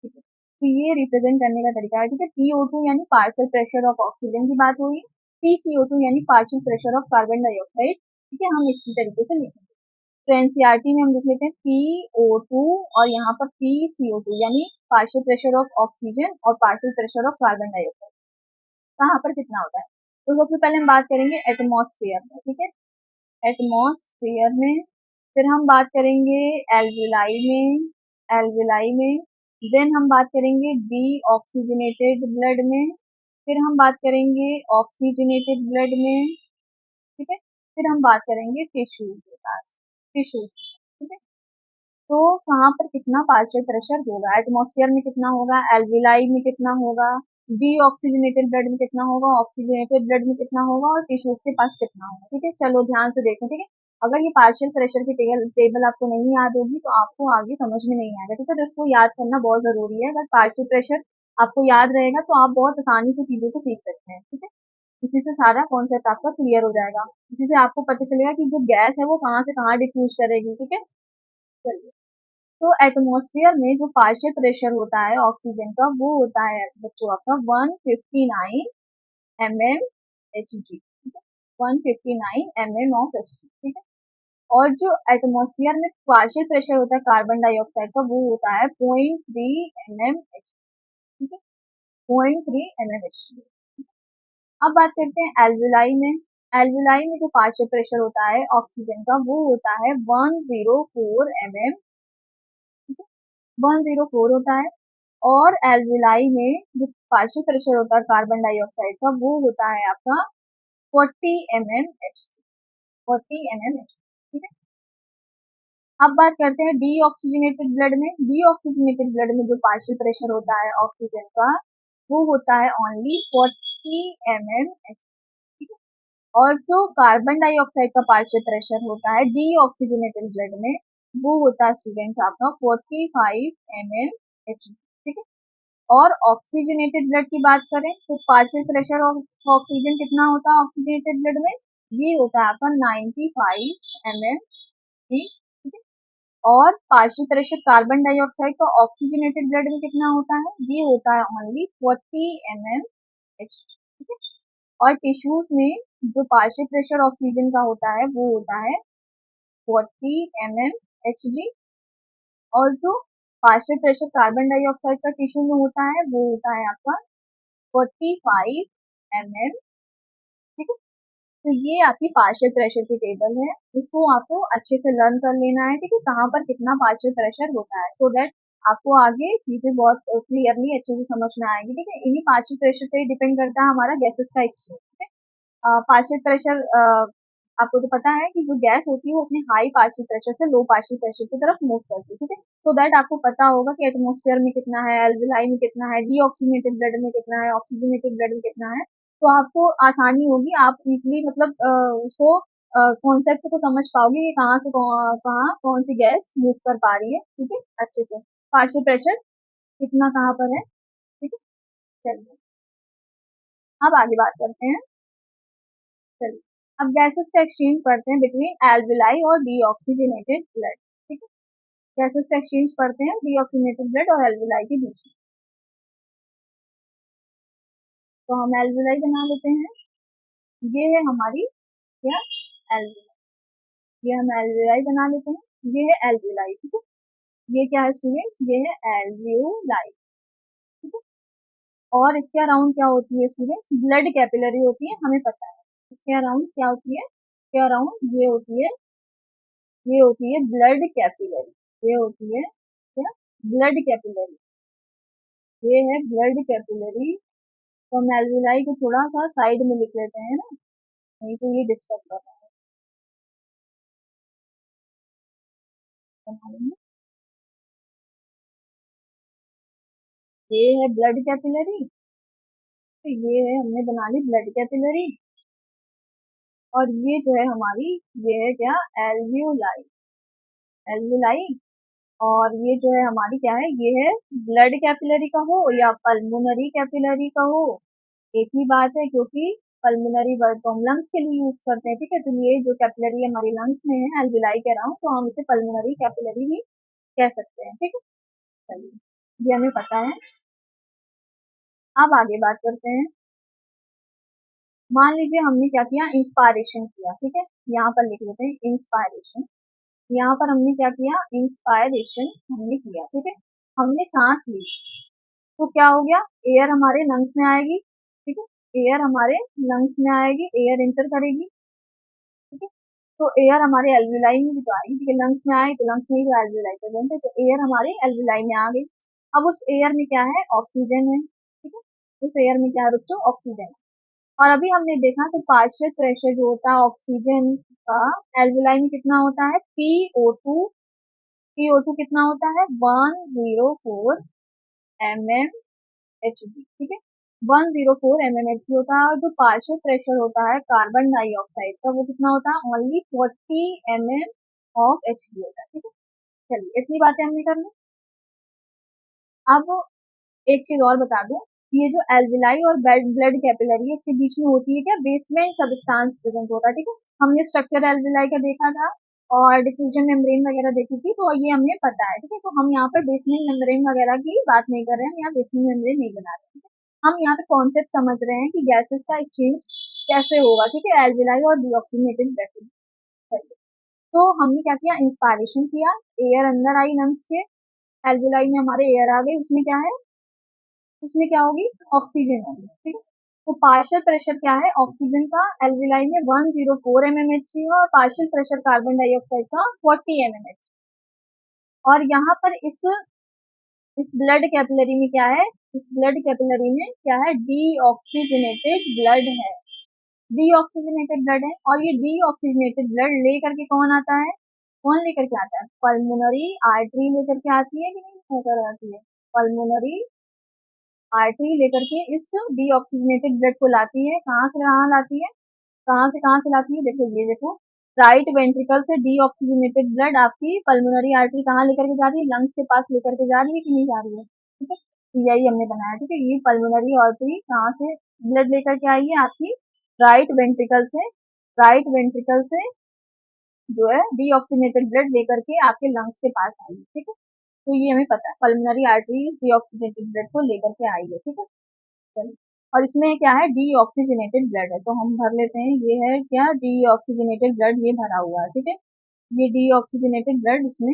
ठीक है। तो ये रिप्रेजेंट करने का तरीका है, ठीक है। PO2 यानी पार्शियल प्रेशर ऑफ ऑक्सीजन की बात होगी, PCO2 यानी partial pressure of carbon dioxide, ठीक है, हम इसी तरीके से लिखेंगे। तो एनसीईआरटी में हम लिख लेते हैं PO2 और यहाँ पर PCO2 यानी पार्शियल प्रेशर ऑफ ऑक्सीजन और partial pressure of carbon dioxide कहाँ पर कितना होता है। तो सबसे पहले हम बात करेंगे एटमॉस्फेयर में, ठीक है, एटमॉस्फेयर में। फिर हम बात करेंगे एल्विलाई में, देन हम बात करेंगे डीऑक्सीजनेटेड ब्लड में, फिर हम बात करेंगे ऑक्सीजनेटेड ब्लड में, ठीक है, फिर हम बात करेंगे टिश्यूज, ठीक है। तो कहाँ पर कितना पार्शियल प्रेशर होगा, एटमॉस्फेयर में कितना होगा, एल्विलाई में कितना होगा, डीऑक्सीजनेटेड ब्लड में कितना होगा, ऑक्सीजनेटेड ब्लड में कितना होगा और टिश्यूज के पास कितना होगा, ठीक है। चलो ध्यान से देखो, ठीक है। अगर ये पार्शियल प्रेशर की टेबल आपको नहीं याद होगी तो आपको आगे समझ में नहीं आएगा, ठीक है। तो इसको याद करना बहुत जरूरी है। अगर पार्शियल प्रेशर आपको याद रहेगा तो आप बहुत आसानी से चीजों को सीख सकते हैं, ठीक है। इसी से सारा कॉन्सेप्ट आपका क्लियर हो जाएगा। इसी से आपको पता चलेगा कि जो गैस है वो कहाँ से कहाँ डिफ्यूज करेगी, ठीक है। चलिए, तो एटमॉस्फेयर में जो पार्शियल प्रेशर होता है ऑक्सीजन का वो होता है बच्चों आपका 159 mmHg, ठीक है, 159 mm ऑफ Hg, ठीक है। और जो एटमॉस्फेयर में पार्शियल प्रेशर होता है कार्बन डाइऑक्साइड का वो होता है 0.3 mmHg, ठीक है, 0.3 mmHg। अब बात करते हैं एल्विलाई में। एल्विलाई में जो पार्शियल प्रेशर होता है ऑक्सीजन का वो होता है 104 mm, ठीक है, 104 होता है। और एल्विलाई में जो पार्शियल प्रेशर होता है कार्बन डाइऑक्साइड का वो होता है आपका 40 mmHg, 40 mmHg, ठीक है। अब बात करते हैं डीऑक्सीजनेटेड ब्लड में। डीऑक्सीजनेटेड ब्लड में जो पार्शियल प्रेशर होता है ऑक्सीजन का वो होता है ओनली mmHg, ठीक है। और जो कार्बन डाइऑक्साइड का पार्शियल प्रेशर होता है डीऑक्सीजनेटेड ब्लड में, वो होता है स्टूडेंट्स आपका 45 mmHg, ठीक है। और ऑक्सीजनेटेड ब्लड की बात करें तो पार्शियल प्रेशर ऑफ ऑक्सीजन कितना होता है ऑक्सीजनेटेड ब्लड में, ये होता है आपका 95 mmHg, ठीक है। और पार्शियल प्रेशर कार्बन डाइऑक्साइड का ऑक्सीजनेटेड ब्लड में कितना होता है, ये होता है ओनली 40 mmHg, ठीक है। और टिश्यूज में जो पार्शियल प्रेशर ऑक्सीजन का होता है वो होता है 40 mmHg, और जो पार्शियल प्रेशर कार्बन डाइऑक्साइड का टिश्यू में होता है वो होता है आपका 45 mm, ठीक है। तो ये आपकी पार्शियल प्रेशर की टेबल है, इसको आपको अच्छे से लर्न कर लेना है, ठीक है, कहाँ पर कितना पार्शियल प्रेशर होता है, सो दैट आपको आगे चीजें बहुत क्लियरली अच्छे से समझ में आएगी, ठीक है। इन्हीं पार्शियल प्रेशर पे डिपेंड करता है हमारा गैसेस का एक्सचेंज, ठीक है। पार्शियल प्रेशर आपको तो पता है कि जो गैस होती है वो अपने हाई पार्शियल प्रेशर से लो पार्शियल प्रेशर की तरफ मूव करती है, ठीक है। सो दैट आपको पता होगा कि एटमोस्फेयर में कितना है, एल्विलाई में कितना है, डीऑक्सीजनेटेड ब्लड में कितना है, ऑक्सीजनेटेड ब्लड में कितना है, तो आपको आसानी होगी, आप इजिली मतलब उसको कॉन्सेप्ट को समझ पाओगे कि कहाँ से कहाँ कौन सी गैस मूव कर पा रही है, ठीक है, अच्छे से पार्शियल प्रेशर कितना कहाँ पर है, ठीक है। चलिए अब आगे बात करते हैं। चलिए अब गैसेस का एक्सचेंज पढ़ते हैं बिटवीन एल्विलाई और डीऑक्सीजनेटेड ब्लड, ठीक है। गैसेस का एक्सचेंज पढ़ते हैं डीऑक्सीजनेटेड ब्लड और एल्विलाई के बीच में। तो हम एल्विलाई बना लेते हैं, ये है हमारी क्या एल्विलाई, ये हम एल्विलाई बना लेते हैं, ये है एल्विलाई, ठीक है। ये क्या है स्टूडेंट्स, ये है एल्वियोलाई, ठीक है। और इसके अराउंड क्या होती है स्टूडेंट्स, ब्लड कैपिलरी होती है, हमें पता है। इसके अराउंड क्या होती है, इसके अराउंड ये होती है, ये होती है ब्लड कैपिलरी, ये होती है क्या ब्लड कैपिलरी, ये है ब्लड कैपिलरी। तो हम एल्विलाई को थोड़ा सा साइड में लिख लेते हैं ना, नहीं तो ये डिस्टर्ब कर रहा है। ये है ब्लड कैपिलरी, तो ये है हमने बना ली ब्लड कैपिलरी, और ये जो है हमारी, ये है क्या एल्वियोलाई, एल्वियोलाई। और ये जो है हमारी क्या है, ये है ब्लड कैपिलरी का हो या पल्मोनरी कैपिलरी का हो, एक ही बात है, क्योंकि पल्मोनरी वर्ड तो हम लंग्स के लिए यूज करते हैं, ठीक है। तो ये जो कैपिलरी हमारी लंग्स में है एल्विलाई के अराउंड, तो हम इसे पल्मोनरी कैपिलरी भी कह सकते हैं, ठीक है। चलिए ये हमें पता है। अब आगे बात करते हैं। मान लीजिए हमने क्या किया, इंस्पायरेशन किया, ठीक है। यहाँ पर लिख लेते हैं इंस्पायरेशन, यहाँ पर हमने क्या किया, इंस्पायरेशन हमने किया, ठीक है। हमने सांस ली, तो क्या हो गया, एयर हमारे लंग्स में आएगी, ठीक है, एयर हमारे लंग्स में आएगी, एयर इंटर करेगी, ठीक है। तो एयर हमारे एल्विलाई में भी तो आएगी, ठीक है, लंग्स में आए तो लंग्स में ही एल्विलाई प्रेजेंट है, तो एयर हमारे एल्विलाई में आ गई। अब उस एयर में क्या है, ऑक्सीजन है, ठीक है। उस एयर में क्या है बच्चों, ऑक्सीजन। और अभी हमने देखा कि पार्शियल प्रेशर जो होता है ऑक्सीजन का एल्विलाई में कितना होता है, PO2, PO2 कितना होता है 104 mmHg, ठीक है, 104 mmHg होता है। और जो पार्शियल प्रेशर होता है कार्बन डाइऑक्साइड का वो कितना होता है, ओनली 40 mm ऑफ Hg होता है, ठीक है। चलिए इतनी बातें हमने कर ली। अब एक चीज और बता दूं, ये जो एल्विलाई और ब्लड कैपिलरी है इसके बीच में होती है क्या, बेसमेंट सबस्टांस प्रेजेंट होता है, ठीक है। हमने स्ट्रक्चर एल्विलाई का देखा था और डिफ्यूजन मेम्ब्रेन वगैरह देखी थी, तो ये हमें पता है, ठीक है। तो हम यहाँ पर बेसमेंट मेम्ब्रेन वगैरह की बात नहीं कर रहे हैं, हम यहाँ बेसमेंट मेम्ब्रेन नहीं बना रहे हैं, ठीक है। हम यहाँ पे कॉन्सेप्ट समझ रहे हैं कि गैसेस का एक्सचेंज कैसे होगा, ठीक है, एल्विलाई और डीऑक्सीजनेटेड ब्लड। तो हमने क्या किया, इंस्पायरेशन किया, एयर अंदर आई लंग्स के, एल्विलाई में हमारे एयर आ गई, उसमें क्या है, उसमें क्या होगी, ऑक्सीजन होगी, ठीक है। तो पार्शियल प्रेशर क्या है ऑक्सीजन का एल्विलाई में 104 mmHg है, और पार्शियल प्रेशर कार्बन डाइऑक्साइड का 40 mmHg। और यहाँ पर इस ब्लड कैपिलरी में क्या है, इस ब्लड कैपिलरी में क्या है, डीऑक्सीजनेटेड ब्लड है, डीऑक्सीजनेटेड ब्लड है। और ये डीऑक्सीजनेटेड ब्लड लेकर के कौन आता है, कौन लेकर के आता है, पल्मोनरी आर्टरी लेकर के आती है कि नहीं लेकर आती है, पल्मोनरी आर्टरी लेकर के इस डीऑक्सीजनेटेड ब्लड को लाती है, कहाँ से कहाँ लाती है, कहाँ से लाती है, देखो ये देखो, राइट वेंट्रिकल से डीऑक्सीजनेटेड ब्लड आपकी पल्मोनरी आर्टरी कहाँ लेकर के जा रही है, लंग्स के पास लेकर के जा रही है कि नहीं जा रही है, ठीक है, तो यही हमने बनाया, ठीक है, ये पल्मोनरी आर्टरी कहाँ से ब्लड लेकर के आई है, आपकी राइट वेंट्रिकल से, राइट वेंट्रिकल से जो है डीऑक्सीजनेटेड ब्लड लेकर के आपके लंग्स के पास आई है, ठीक है, तो ये हमें पता है, पल्मोनरी आर्टरीज डीऑक्सीजनेटेड ब्लड को लेकर के आई है, ठीक है, चलिए, और इसमें क्या है, डीऑक्सीजनेटेड ब्लड है, तो हम भर लेते हैं, ये है क्या, डीऑक्सीजनेटेड ब्लड, ये भरा हुआ है, ठीक है, ये डीऑक्सीजनेटेड ब्लड इसमें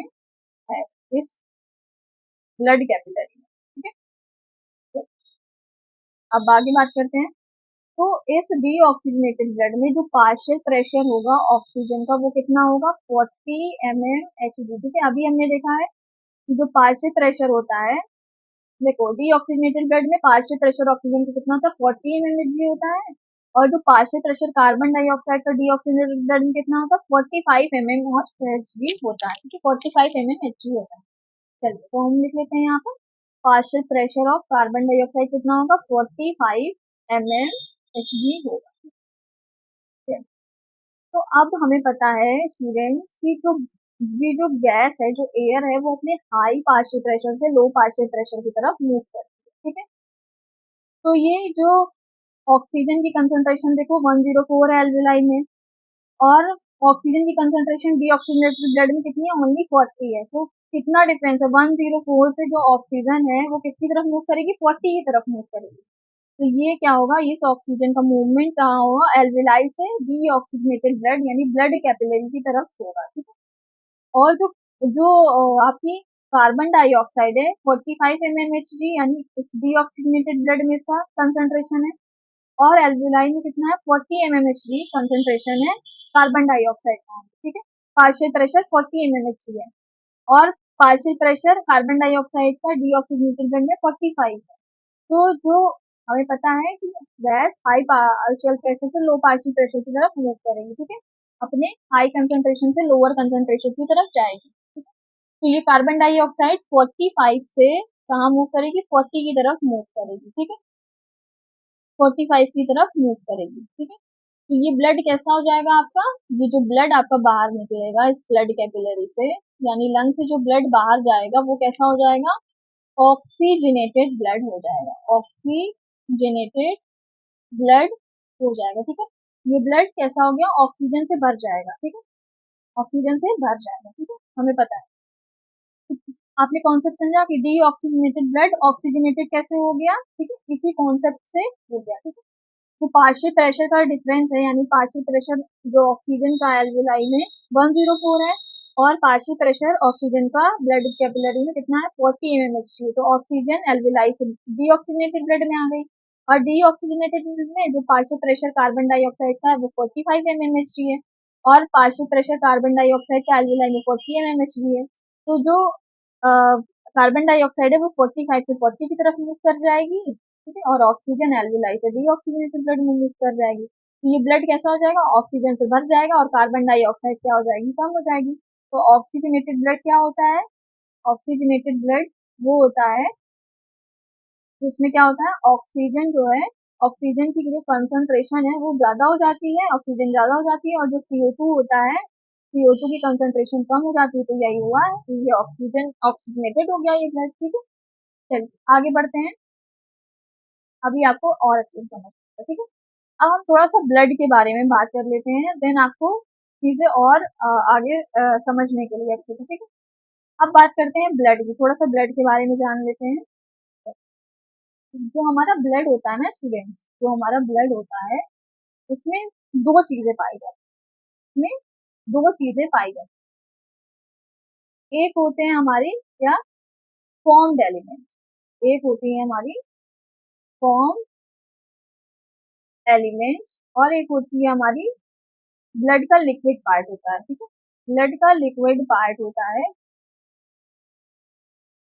है, इस ब्लड कैपिलरी में, ठीक है, तो अब आगे बात करते हैं, तो इस डीऑक्सीजनेटेड ब्लड में जो पार्शियल प्रेशर होगा ऑक्सीजन का, वो कितना होगा, 40 mmHg, ठीक है, अभी हमने देखा है कि जो पार्शियल प्रेशर होता है, देखो डीऑक्सीजनेटेड ब्लड में पार्शियल प्रेशर ऑक्सीजन का कितना होता है, 40 mmHg होता है, और जो पार्शियल प्रेशर कार्बन डाइऑक्साइड का डीऑक्सीजनेटेड ब्लड में कितना होता है, 45 mmHg होता है, ठीक है, 45 mmHg होता है, चलिए तो हम लिख लेते हैं यहाँ पर, partial pressure of carbon dioxide कितना होगा, 45 mmHg होगा, चलिए, तो अब हमें पता है स्टूडेंट्स की जो ये जो गैस है, जो एयर है, वो अपने हाई पार्शियल प्रेशर से लो पार्शियल प्रेशर की तरफ मूव करती है, ठीक है, तो ये जो ऑक्सीजन की कंसंट्रेशन देखो 104 है एल्विलाई में, और ऑक्सीजन की कंसंट्रेशन डीऑक्सीजनेटेड ब्लड में कितनी है, ओनली 40 है, तो कितना डिफरेंस है, 104 से जो ऑक्सीजन है वो किसकी तरफ मूव करेगी, 40 की तरफ मूव करेगी, तो ये क्या होगा, इस ऑक्सीजन का मूवमेंट कहाँ होगा, एल्विलाई से डीऑक्सीजनेटेड ब्लड यानी ब्लड कैपिलरी की तरफ होगा, ठीक है, और जो जो आपकी कार्बन डाइऑक्साइड है 45 mmHg यानी इस डीऑक्सीजनेटेड ब्लड में इसका कंसंट्रेशन है, और एल्विलाई में कितना है, 40 mmHg कंसंट्रेशन है कार्बन डाइऑक्साइड का, ठीक है, पार्शियल प्रेशर 40 mmHg है, और पार्शियल प्रेशर कार्बन डाइऑक्साइड का डीऑक्सीजनेटेड ब्लड में 45 है, तो जो हमें पता है कि गैस हाई पार्शियल प्रेशर से लो पार्शियल प्रेशर की तरफ मूव करेगी, ठीक है, अपने हाई कंसंट्रेशन से लोअर कंसंट्रेशन की तरफ जाएगी, ठीक है, तो ये कार्बन डाइऑक्साइड 45 से कहाँ मूव करेगी, 40 की तरफ मूव करेगी, ठीक है, 45 की तरफ मूव करेगी, ठीक है, तो ये ब्लड कैसा हो जाएगा आपका, ये जो ब्लड आपका बाहर निकलेगा इस ब्लड कैपिलरी से, यानी लंग से जो ब्लड बाहर जाएगा वो कैसा हो जाएगा, ऑक्सीजनेटेड ब्लड हो जाएगा, ऑक्सीजनेटेड ब्लड हो जाएगा, ठीक है, ये ब्लड कैसा हो गया, ऑक्सीजन से भर जाएगा, ठीक है, ऑक्सीजन से भर जाएगा, ठीक है, हमें पता है, आपने कॉन्सेप्ट समझा कि डीऑक्सीजनेटेड ब्लड ऑक्सीजनेटेड कैसे हो गया, ठीक है, इसी कॉन्सेप्ट से हो गया, ठीक है, तो पार्शियल प्रेशर का डिफरेंस है, यानी पार्शियल प्रेशर जो ऑक्सीजन का एल्विलाई में 104 है, और पार्शियल प्रेशर ऑक्सीजन का ब्लड कैपिलरी में कितना है, 40 mmHg, तो ऑक्सीजन एल्विलाई से डीऑक्सीजनेटेड ब्लड में आ गई, और डीऑक्सीजनेटेड ब्लड में जो पार्शियल प्रेशर कार्बन डाइऑक्साइड का है वो 45 mmHg है, और पार्शियल प्रेशर कार्बन डाइऑक्साइड का एल्विलाई में 40 mmHg है, तो जो कार्बन डाइऑक्साइड है वो 45 से 40 की तरफ मूव कर जाएगी, ठीक है, और ऑक्सीजन एल्विलाई से डीऑक्सीजनेटेड ब्लड में मूव कर जाएगी, तो ये ब्लड कैसा हो जाएगा, ऑक्सीजन से भर जाएगा, और कार्बन डाइऑक्साइड क्या हो जाएगी, कम हो जाएगी, तो ऑक्सीजनेटेड ब्लड क्या होता है, ऑक्सीजनेटेड ब्लड वो होता है जिसमें क्या होता है, ऑक्सीजन जो है, ऑक्सीजन की जो कंसंट्रेशन है वो ज्यादा हो जाती है, ऑक्सीजन ज्यादा हो जाती है, और जो CO2 होता है, CO2 की कंसंट्रेशन कम हो जाती है, तो यही हुआ है, तो ये ऑक्सीजन ऑक्सीजनेटेड हो गया ये ब्लड, ठीक है, चलिए आगे बढ़ते हैं, अभी आपको और अच्छे से समझ में, ठीक है, अब हम थोड़ा सा ब्लड के बारे में बात कर लेते हैं, देन आपको चीजें और आगे समझने के लिए अच्छे से, ठीक है, अब बात करते हैं ब्लड की, थोड़ा सा ब्लड के बारे में जान लेते हैं, जो हमारा ब्लड होता है ना स्टूडेंट्स, जो हमारा ब्लड होता है उसमें दो चीजें पाई जाती हैं, उसमें दो चीजें पाई जाती हैं, एक होते हैं हमारी क्या, फॉर्म्ड एलिमेंट्स, एक होती है हमारी फॉर्म एलिमेंट्स, और एक होती है हमारी ब्लड का लिक्विड पार्ट होता है, ठीक है, ब्लड का लिक्विड पार्ट होता है,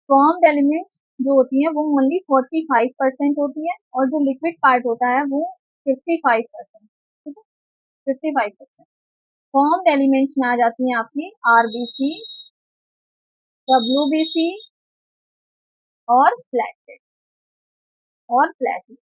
फॉर्म्ड एलिमेंट्स जो होती है वो ओनली 45% होती है, और जो लिक्विड पार्ट होता है वो 55%, ठीक है, 55%, फॉर्म्ड एलिमेंट्स में आ जाती हैं आपकी आरबीसी, डब्ल्यूबीसी और प्लेटलेट, और प्लेटलेट।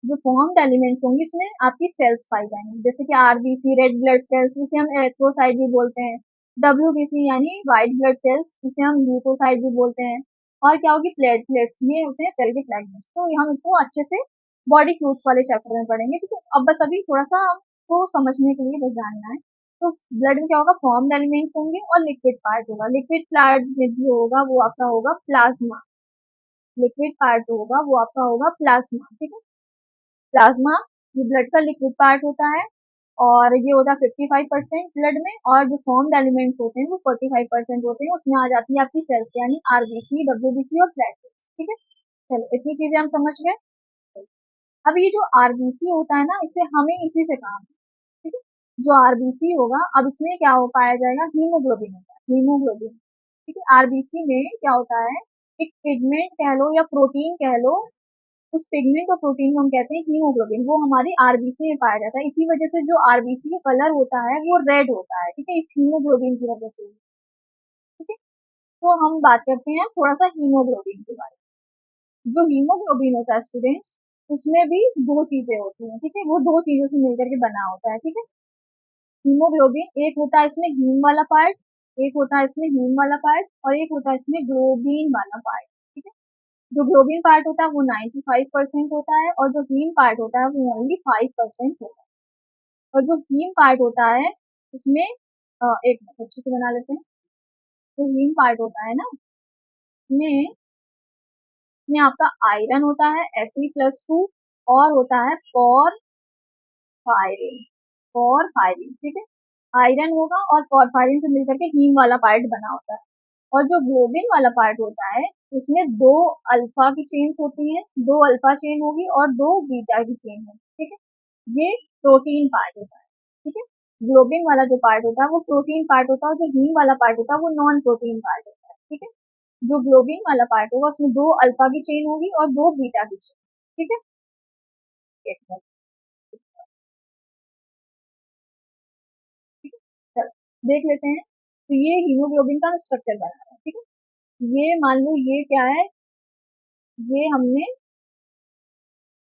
जो फॉर्म्ड एलिमेंट्स होंगे इसमें आपकी सेल्स पाई जाएंगी, जैसे कि आरबीसी रेड ब्लड सेल्स, जिसे हम एरिथ्रोसाइट भी बोलते हैं, डब्ल्यूबीसी यानी व्हाइट ब्लड सेल्स, जिसे हम ल्यूकोसाइट भी बोलते हैं, और क्या होगी प्लेटलेट्स, ये होते हैं सेल के फ्रेगमेंट्स। तो हम इसको अच्छे से बॉडी फ्लूइड्स वाले चैप्टर में पढ़ेंगे, ठीक है। अब बस अभी थोड़ा सा आपको समझने के लिए बस जानना है। तो ब्लड में क्या होगा, फॉर्म्ड एलिमेंट्स होंगे और लिक्विड पार्ट होगा। लिक्विड पार्ट जो होगा वो आपका होगा प्लाज्मा। लिक्विड पार्ट जो होगा वो आपका होगा प्लाज्मा, ठीक है। प्लाज्मा ये ब्लड का लिक्विड पार्ट होता है और ये होता है 55% ब्लड में, और जो फॉर्म्ड एलिमेंट्स होते हैं वो 45% होते हैं। उसमें आ जाती है आपकी सेल्स, यानी आरबीसी डब्ल्यूबीसी और प्लेटलेट्स, ठीक है। चलो इतनी चीजें हम समझ गए। अब ये जो आरबीसी होता है ना, इसे हमें इसी से काम है, ठीक है। जो आरबीसी होगा, अब इसमें क्या हो पाया जाएगा, हीमोग्लोबिन होता है, हीमोग्लोबिन, ठीक है। आरबीसी में क्या होता है, एक पिगमेंट कह लो या प्रोटीन कह लो, उस पिगमेंट और प्रोटीन को हम कहते हैं हीमोग्लोबिन। वो हमारी आरबीसी में पाया जाता है। इसी वजह से जो आरबीसी का कलर होता है वो रेड होता है, ठीक है, इस हीमोग्लोबिन की वजह से, ठीक है। तो हम बात करते हैं थोड़ा सा हीमोग्लोबिन के बारे में। जो हीमोग्लोबिन होता है स्टूडेंट्स, उसमें भी दो चीजें होती हैं, ठीक है, वो दो चीजों से मिलकर के बना होता है, ठीक है। हीमोग्लोबिन एक होता है इसमें हीम वाला पार्ट, एक होता है इसमें हीम वाला पार्ट, और एक होता है इसमें ग्लोबिन वाला पार्ट, ठीक है। जो ग्लोबिन पार्ट होता है वो 95% होता है, और जो हीम पार्ट होता है वो ओनली 5% होता है। और जो हीम पार्ट होता है उसमें एक मिनट अच्छे से बना लेते हैं। जो हीम पार्ट होता है ना, में में आपका आयरन होता है Fe+2, और होता है पॉरफायरिन, पॉरफायरिन, ठीक है। आयरन होगा और पॉरफायरिन से मिलकर के हीम वाला पार्ट बना होता है। और जो ग्लोबिन वाला पार्ट होता है, उसमें दो अल्फा की चेन्स होती हैं, दो अल्फा चेन होगी और दो बीटा की चेन होगी, ठीक है। ये प्रोटीन पार्ट होता है, ठीक है। ग्लोबिन वाला जो पार्ट होता है वो प्रोटीन पार्ट होता है, और जो हीम वाला पार्ट होता है वो नॉन प्रोटीन पार्ट होता है, ठीक है। जो ग्लोबिन वाला पार्ट होगा उसमें दो अल्फा की चेन होगी और दो बीटा की चेन, ठीक है। एक मिनट, ठीक है, चलो देख लेते हैं। तो ये हीमोग्लोबिन का स्ट्रक्चर बना रहा है, ठीक है। ये मान लो ये क्या है, ये हमने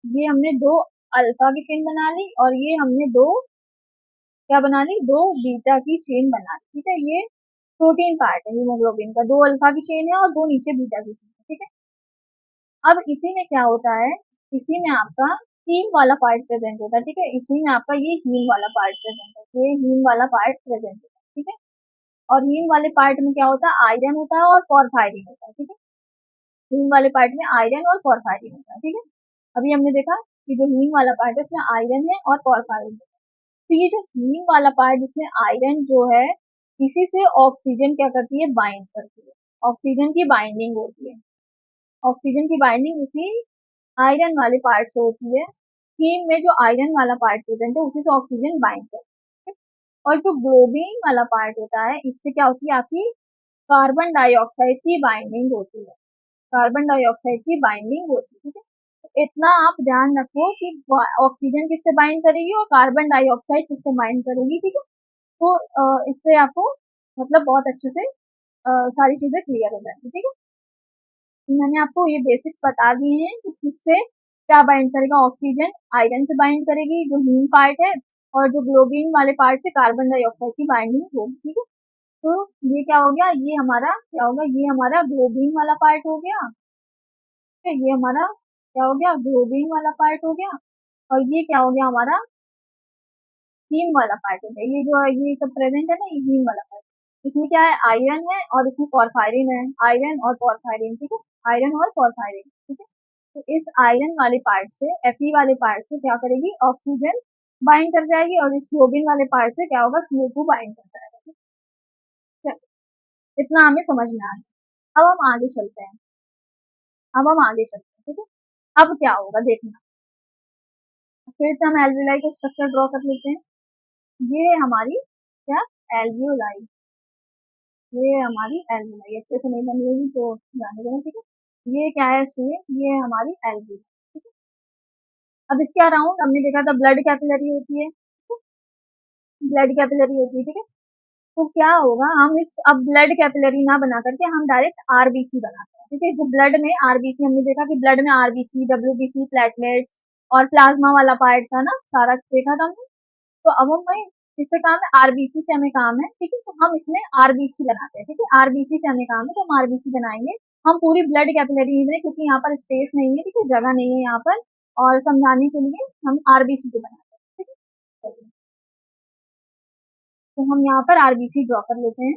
ये हमने दो अल्फा की चेन बना ली, और ये हमने दो क्या बना ली, दो बीटा की चेन बना ली, ठीक है। ये प्रोटीन पार्ट है हीमोग्लोबिन का, दो अल्फा की चेन है और दो नीचे बीटा की चेन है, ठीक है। अब इसी में क्या होता है, इसी में आपका हीम वाला पार्ट प्रेजेंट होता है, ठीक है। इसी में आपका ये हीम वाला पार्ट प्रेजेंट है, ये हीम वाला पार्ट प्रेजेंट होता है, ठीक है। और हीम वाले पार्ट में क्या होता है, आयरन होता है और पॉरफायरिन होता है, ठीक है। हीम वाले पार्ट में आयरन और पॉरफायरिन होता है, ठीक है। अभी हमने देखा कि जो हीम वाला पार्ट है उसमें आयरन है और पॉरफायरिन है। तो ये जो हीम वाला पार्ट जिसमें आयरन जो है, इसी से ऑक्सीजन क्या करती है, बाइंड करती है, ऑक्सीजन की बाइंडिंग होती है। ऑक्सीजन की बाइंडिंग इसी आयरन वाले पार्ट से होती है। हीम में जो आयरन वाला पार्ट प्रेजेंट है उसी से ऑक्सीजन बाइंड करती है। और जो ग्लोबिन वाला पार्ट होता है, इससे क्या होती है, आपकी कार्बन डाइऑक्साइड की बाइंडिंग होती है, कार्बन डाइऑक्साइड की बाइंडिंग होती है, ठीक है। तो इतना आप ध्यान रखो कि ऑक्सीजन किससे बाइंड करेगी और कार्बन डाइऑक्साइड किससे बाइंड करेगी, ठीक है। तो इससे आपको मतलब बहुत अच्छे से सारी चीजें क्लियर हो जाएंगी, ठीक है। मैंने आपको ये बेसिक्स बता दिए हैं कि किससे क्या बाइंड करेगा, ऑक्सीजन आयरन से बाइंड करेगी जो हीम पार्ट है, और जो ग्लोबिन वाले पार्ट से कार्बन डाइऑक्साइड की बाइंडिंग होगी, ठीक है। तो ये क्या हो गया, ये हमारा क्या होगा, ये हमारा ग्लोबिन वाला पार्ट हो गया, ठीक है। ये हमारा क्या हो गया, ग्लोबिन वाला पार्ट हो गया। और ये क्या हो गया, हमारा हीम वाला पार्ट हो गया। ये जो ये सब प्रेजेंट है ना, ये हीम वाला पार्ट। इसमें क्या है, आयरन है और इसमें पॉरफायरिन है, आयरन और पॉरफायरिन, ठीक है। आयरन और पॉरफायरिन, ठीक है। तो इस आयरन वाले पार्ट से, Fe वाले पार्ट से क्या करेगी, ऑक्सीजन बाइंड कर जाएगी, और इस ग्लोबिन वाले पार्ट से क्या होगा, CO2 बाइंड कर जाएगा, ठीक है। चलो, इतना हमें समझ में आ गया। अब हम आगे चलते हैं, अब हम आगे चलते हैं, ठीक है। अब क्या होगा देखना, फिर से हम एल्वियोलाई का स्ट्रक्चर ड्रॉ कर लेते हैं। ये है हमारी क्या, एल्वियोलाई, ये हमारी एल्वियोलाई, अच्छे से नहीं बनी होगी तो जाने देना, ठीक है। ये क्या है स्टूडेंट, ये है हमारी एल्वियोलाई, ठीक है। अब इसके अराउंड हमने देखा था ब्लड कैपिलरी होती है, ब्लड कैपिलरी होती है, ठीक है। तो क्या होगा, हम इस अब ब्लड कैपिलरी ना बना करके हम डायरेक्ट आरबीसी बनाते हैं। ठीक है, जो ब्लड में आरबीसी, हमने देखा कि ब्लड में आरबीसी, डब्ल्यूबीसी, प्लेटलेट्स और प्लाज्मा वाला पार्ट था ना, सारा देखा था हमने। तो अब हमें किससे काम है, आरबीसी से हमें काम है। ठीक है, तो हम इसमें आरबीसी बनाते हैं। ठीक है, आरबीसी से हमें काम है, तो हम आरबीसी बनाएंगे। हम पूरी ब्लड कैपिलरी में, क्योंकि यहाँ पर स्पेस नहीं है, ठीक है, जगह नहीं है यहाँ पर, और समझाने के लिए हम आरबीसी को बनाते हैं। ठीक है, चलिए, तो हम यहाँ पर आरबीसी ड्रॉ कर लेते हैं।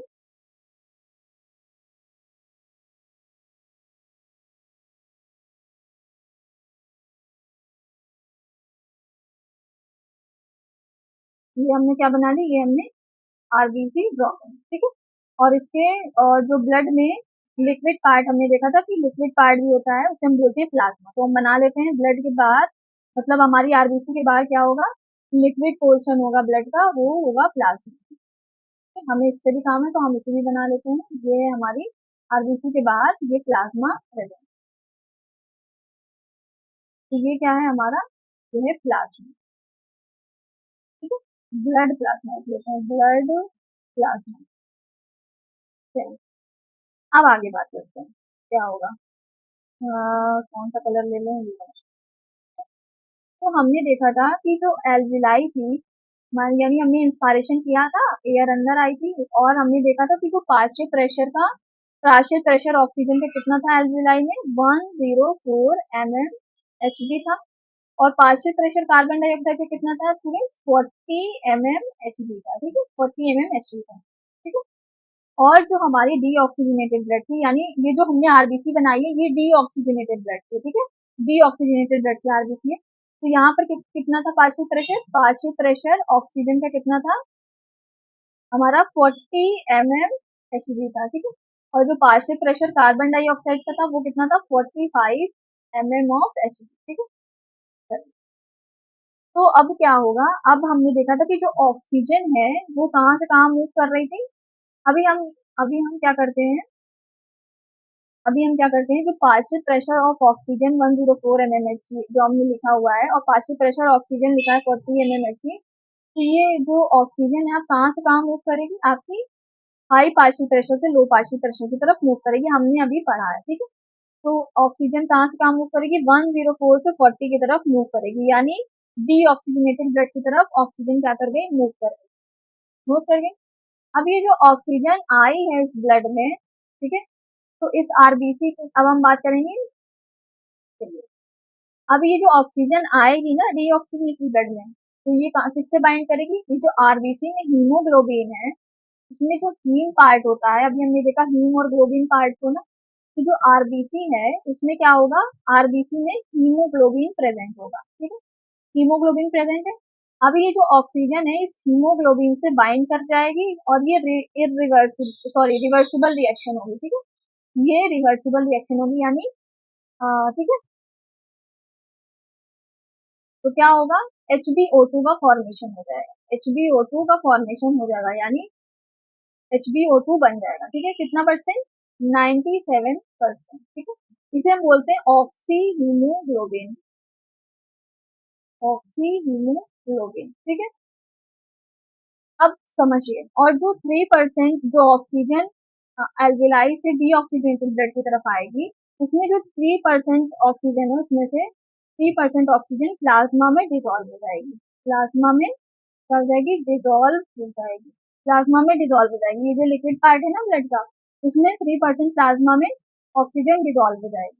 ये हमने क्या बना ली, ये हमने आरबीसी ड्रॉ कर, ठीक है। और इसके और जो ब्लड में लिक्विड पार्ट हमने देखा था कि लिक्विड पार्ट भी होता है, उसे हम बोलते हैं प्लाज्मा। तो हम बना लेते हैं ब्लड के बाहर, मतलब हमारी आरबीसी के बाहर क्या होगा, लिक्विड पोर्शन होगा ब्लड का, वो होगा प्लाज्मा। हमें इससे भी काम है, तो हम इसे भी बना लेते हैं। ये है हमारी आरबीसी के बाहर ये प्लाज्मा प्रेजेंट। तो ये क्या है हमारा, ये है प्लाज्मा। ठीक है, ब्लड प्लाज्मा लेते हैं, ब्लड प्लाज्मा। चलिए, अब आगे बात करते हैं क्या होगा। कौन सा कलर ले लें, ये वाला। तो हमने देखा था कि जो एल्विलाई थी, यानी हमने इंस्पायरेशन किया था, एयर अंदर आई थी, और हमने देखा था कि जो पार्शियल प्रेशर ऑक्सीजन का कितना था एल्विलाई में, 104 mmHg था। और पार्शियल प्रेशर कार्बन डाइऑक्साइड का कितना था स्टूडेंट्स, 40 mmHg था। ठीक है, 40 mmHg था। ठीक है, और जो हमारी डीऑक्सीजनेटेड ब्लड थी, यानी ये जो हमने आरबीसी बनाई है, ये डीऑक्सीजनेटेड ब्लड थी। ठीक है, डीऑक्सीजनेटेड ब्लड की आरबीसी है। तो यहाँ पर कितना था पार्शियल प्रेशर ऑक्सीजन का कितना था हमारा, 40 mmHg था। ठीक है, और जो पार्शियल प्रेशर कार्बन डाइऑक्साइड का था वो कितना था, 45 mmHg। ठीक है, तो अब क्या होगा, अब हमने देखा था कि जो ऑक्सीजन है वो कहाँ से कहाँ मूव कर रही थी। अभी हम अभी हम क्या करते हैं, अभी हम क्या करते हैं, जो partial pressure of oxygen 104 mmHg जो हमने लिखा हुआ है, और पार्शियल प्रेशर ऑक्सीजन लिखा है 40 mmHg। तो ये जो ऑक्सीजन है आप कहाँ से कहाँ मूव करेगी, आपकी हाई पार्शियल प्रेशर से लो पार्शियल प्रेशर की तरफ मूव करेगी, हमने अभी पढ़ा है। ठीक है, तो ऑक्सीजन कहाँ से कहाँ मूव करेगी, 104 से 40 की तरफ मूव करेगी, यानी डीऑक्सीजनेटेड ब्लड की तरफ ऑक्सीजन क्या कर गई, मूव कर गई। अब ये जो ऑक्सीजन आई है इस ब्लड में, ठीक है, तो इस आरबीसी की अब हम बात करेंगे। चलिए, अब ये जो ऑक्सीजन आएगी ना डीऑक्सीजनेटेड ब्लड में, तो ये किससे बाइंड करेगी, ये जो आरबीसी में हीमोग्लोबिन है, इसमें जो हीम पार्ट होता है, अभी हमने देखा हीम और ग्लोबिन पार्ट को ना, तो जो आरबीसी है इसमें क्या होगा, आरबीसी में हीमोग्लोबिन प्रेजेंट होगा। ठीक है, हीमोग्लोबिन प्रेजेंट है। अब ये जो ऑक्सीजन है इस हीमोग्लोबिन से बाइंड कर जाएगी, और ये रिवर्सिबल रिएक्शन होगी। ठीक है, ये रिवर्सिबल रिएक्शन होगी, यानी ठीक है, तो क्या होगा, HbO2 का फॉर्मेशन हो जाएगा, HbO2 का फॉर्मेशन हो जाएगा, यानी HbO2 बन जाएगा। ठीक है, कितना परसेंट, 97%। ठीक है, इसे हम बोलते हैं ऑक्सी हीमोग्लोबिन, ऑक्सी हीमोग्लोबिन। ठीक है, अब समझिए, और जो 3% जो ऑक्सीजन एल्विलाई से डीऑक्सीजनेटेड ब्लड की तरफ आएगी, उसमें जो 3% ऑक्सीजन है उसमें से 3% ऑक्सीजन प्लाज्मा में डिजोल्व हो जाएगी, प्लाज्मा में क्या हो जाएगी, डिजोल्व हो जाएगी, प्लाज्मा में डिजोल्व हो जाएगी। ये जो लिक्विड पार्ट है ना ब्लड का, उसमें 3% प्लाज्मा में ऑक्सीजन डिजोल्व हो जाएगी।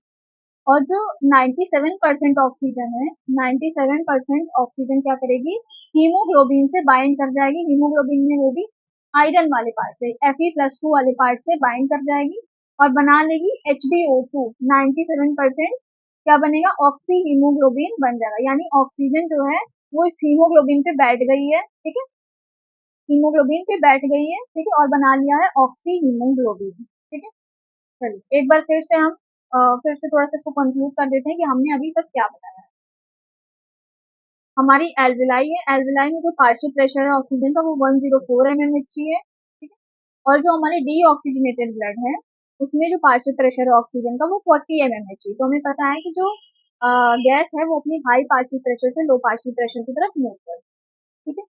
और जो 97% ऑक्सीजन है, 97% ऑक्सीजन क्या करेगी, हीमोग्लोबिन से बाइंड कर जाएगी, हीमोग्लोबिन में वो भी आयरन वाले पार्ट से, Fe+2 वाले पार्ट से बाइंड कर जाएगी, और बना लेगी HbO2। 97% क्या बनेगा, ऑक्सी हीमोग्लोबिन बन जाएगा, यानी ऑक्सीजन जो है वो इस हीमोग्लोबिन पे बैठ गई है। ठीक है, हीमोग्लोबिन पे बैठ गई है। ठीक है, और बना लिया है ऑक्सी हीमोग्लोबिन। ठीक है, चलिए एक बार फिर से थोड़ा सा इसको कंक्लूड कर देते हैं कि हमने अभी तक क्या बताया। हमारी एल्विलाई है, एल्विलाई में जो पार्शियल प्रेशर है ऑक्सीजन का वो 104 mmHg है। ठीक है, और जो हमारे डीऑक्सीजनेटेड ब्लड है उसमें जो पार्शियल प्रेशर है ऑक्सीजन का वो 40 mmHg। तो हमें पता है कि जो गैस है वो अपनी हाई पार्शियल प्रेशर से लो पार्शियल प्रेशर की तरफ मूव कर, ठीक है।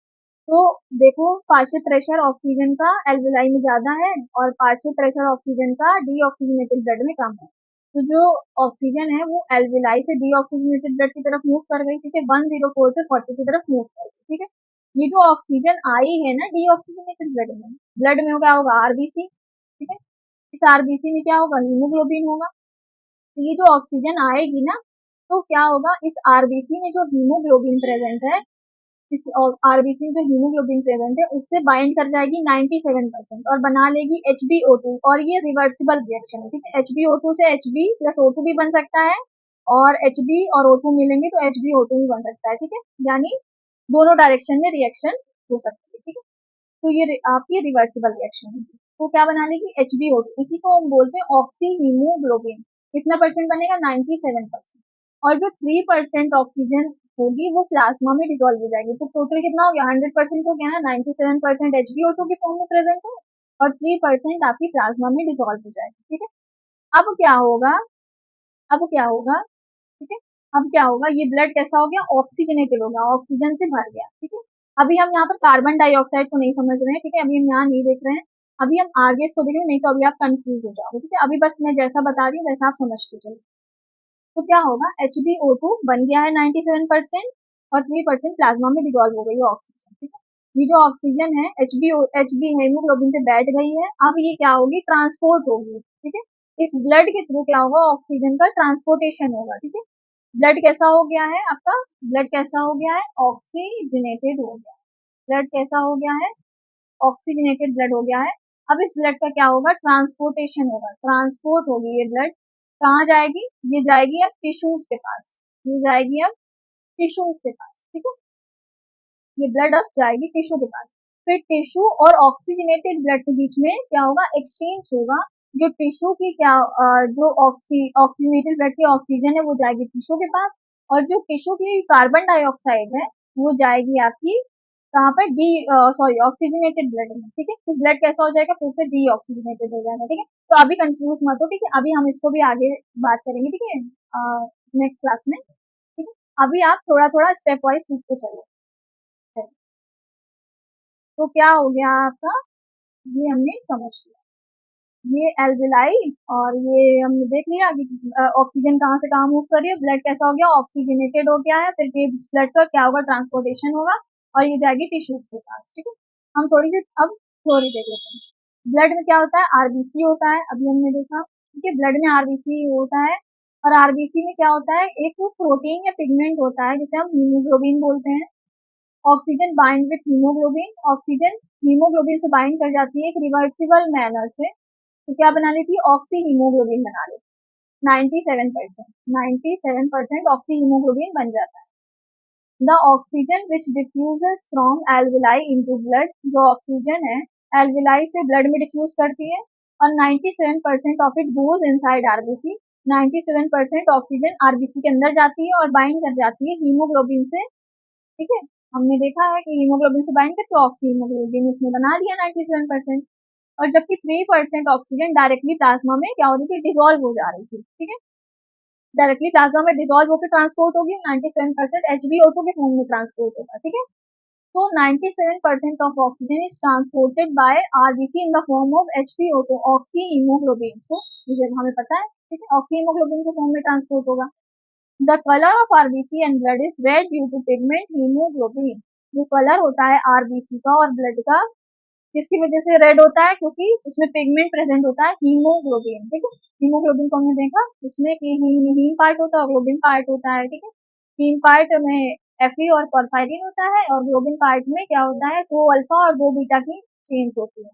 तो देखो, पार्शियल प्रेशर ऑक्सीजन का एल्विलाई में ज्यादा है और पार्शियल प्रेशर ऑक्सीजन का डीऑक्सीजनेटेड ब्लड में कम है। तो जो ऑक्सीजन है वो एल्विलाई से डीऑक्सीजनेटेड ब्लड की तरफ मूव कर गई, ठीक है, 104 से 40 की तरफ मूव कर गई, ठीक है। ये जो ऑक्सीजन आई है ना डीऑक्सीजनेटेड ब्लड में क्या होगा, आरबीसी, ठीक है। इस आरबीसी में क्या होगा, हीमोग्लोबिन होगा। तो ये जो ऑक्सीजन आएगी ना, तो क्या होगा, इस आरबीसी में जो हीमोग्लोबिन प्रेजेंट है, इस आरबीसी में जो हीमोग्लोबिन प्रेजेंट है उससे बाइंड कर जाएगी 97% और बना लेगी HbO2, और ये रिवर्सिबल रिएक्शन है, ठीक है। HbO2 से Hb प्लस O2 भी बन सकता है, और Hb और O2 मिलेंगे तो HbO2 भी बन सकता है, ठीक है। यानी दोनों डायरेक्शन में रिएक्शन हो सकती है, ठीक है। तो ये आपकी रिवर्सिबल रिएक्शन है। तो क्या बना लेगी, HbO2, इसी को हम बोलते हैं ऑक्सी हीमोग्लोबिन। कितना परसेंट बनेगा, 97%। और जो 3% ऑक्सीजन होगी वो प्लाज्मा में डिसॉल्व हो जाएगी। तो टोटल कितना हो गया, 100% हो गया ना, 97% HbO2 के फॉर्म में प्रेजेंट है और 3% आपकी प्लाज्मा में डिसॉल्व हो जाएगी, ठीक है। अब क्या होगा, अब क्या होगा, ठीक है, अब क्या होगा, ये ब्लड कैसा हो गया, ऑक्सीजनेटेड हो गया, ऑक्सीजन से भर गया, ठीक है। अभी हम यहाँ पर कार्बन डाइऑक्साइड को नहीं समझ रहे हैं, ठीक है, अभी हम यहाँ नहीं देख रहे हैं, अभी हम आगे इसको देख रहे हैं, नहीं तो अभी आप कंफ्यूज हो जाओगे, ठीक है। अभी बस मैं जैसा बता रही हूँ वैसा आप समझ के चलो। तो क्या होगा, HbO2 बन गया है 97% और 3% प्लाज्मा में डिसॉल्व हो गई है ऑक्सीजन, ठीक है। ये जो ऑक्सीजन है HB हेमोग्लोबिन पे बैठ गई है, अब ये क्या होगी, ट्रांसपोर्ट होगी, ठीक है। इस ब्लड के थ्रू क्या होगा, ऑक्सीजन का ट्रांसपोर्टेशन होगा, ठीक है। ब्लड कैसा हो गया है आपका, ब्लड कैसा हो गया है, ऑक्सीजनेटेड हो गया। ब्लड कैसा हो गया है, ऑक्सीजनेटेड ब्लड हो गया है। अब इस ब्लड का क्या होगा, ट्रांसपोर्टेशन होगा, ट्रांसपोर्ट होगी ये ब्लड, कहाँ जाएगी, ये जाएगी अब टिश्यूज के पास, ये जाएगी अब टिश्यूज के पास, ठीक है। ये ब्लड अब जाएगी टिश्यू के पास, फिर टिश्यू और ऑक्सीजनेटेड ब्लड के बीच में क्या होगा, एक्सचेंज होगा। जो टिश्यू की क्या जो ऑक्सीजनेटेड ब्लड की ऑक्सीजन है वो जाएगी टिश्यू के पास, और जो टिश्यू की कार्बन डाइऑक्साइड है वो जाएगी आपकी कहाँ पर, डी सॉरी ऑक्सीजनेटेड ब्लड में, ठीक है। तो ब्लड कैसा हो जाएगा, फिर से डी ऑक्सीजनेटेड हो जाएगा, ठीक है। तो अभी कंफ्यूज मत हो, ठीक है, अभी हम इसको भी आगे बात करेंगे, ठीक है, नेक्स्ट क्लास में, ठीक है। अभी आप थोड़ा थोड़ा स्टेप वाइज सीखते चलो। तो क्या हो गया आपका, ये हमने समझ लिया, ये एल्विलाई, और ये हमने देख लिया कि ऑक्सीजन कहाँ से कहाँ मूव कर रही है, ब्लड कैसा हो गया, ऑक्सीजनेटेड हो गया है, फिर इस ब्लड का क्या होगा, ट्रांसपोर्टेशन होगा और ये जाएगी टिश्यूज के पास, ठीक है। हम थोड़ी सी अब थ्योरी देख लेते हैं। ब्लड में क्या होता है, आरबीसी होता है, अभी हमने देखा, ठीक है, ब्लड में आरबीसी होता है। और आरबीसी में क्या होता है, एक प्रोटीन या पिगमेंट होता है जिसे हम हीमोग्लोबिन बोलते हैं। Oxygen bind with haemoglobin, oxygen haemoglobin से बाइंड कर जाती है एक रिवर्सिबल मैनर से, तो क्या बना लेती है, ऑक्सी हीमोग्लोबिन बना लेती है, 97% ऑक्सी हीमोग्लोबिन बन जाता है। The oxygen which diffuses from alveoli into blood, जो ऑक्सीजन है एल्विलाई से ब्लड में डिफ्यूज करती है, और 97% of it goes inside RBC. 97% oxygen RBC के अंदर जाती है और बाइंड कर जाती है हीमोग्लोबिन से, ठीक है। हमने देखा है कि हीमोग्लोबिन से बाइंड करके ऑक्सी हीमोग्लोबिन उसने बना दिया 97%, और जबकि 3% ऑक्सीजन डायरेक्टली प्लाज्मा में क्या हो रही थी, डिसॉल्व हो जा रही थी, ठीक है। डायरेक्टली प्लाज्मा में डिसॉल्व होकर ट्रांसपोर्ट होगी, 97% HbO2 के फॉर्म में ट्रांसपोर्ट होगा, ठीक है। तो 97% of oxygen is transported by RBC in the form of HbO2, oxy haemoglobin. So मुझे हमें पता है, ठीक है, ऑक्सी हीमोग्लोबिन के फॉर्म में ट्रांसपोर्ट होगा। The colour of RBC and blood is red due to pigment haemoglobin. जो कलर होता है आरबीसी का और ब्लड का, किसकी वजह से रेड होता है, क्योंकि उसमें पिगमेंट प्रेजेंट होता है हीमोग्लोबिन, ठीक है। हीमोग्लोबिन को हमने देखा, उसमें कि हीम पार्ट होता है और ग्लोबिन पार्ट होता है, ठीक है। हीम पार्ट में Fe और पोरफायरिन होता है, और ग्लोबिन पार्ट में क्या होता है, 2 अल्फा और 2 बीटा की चेन्स होती है।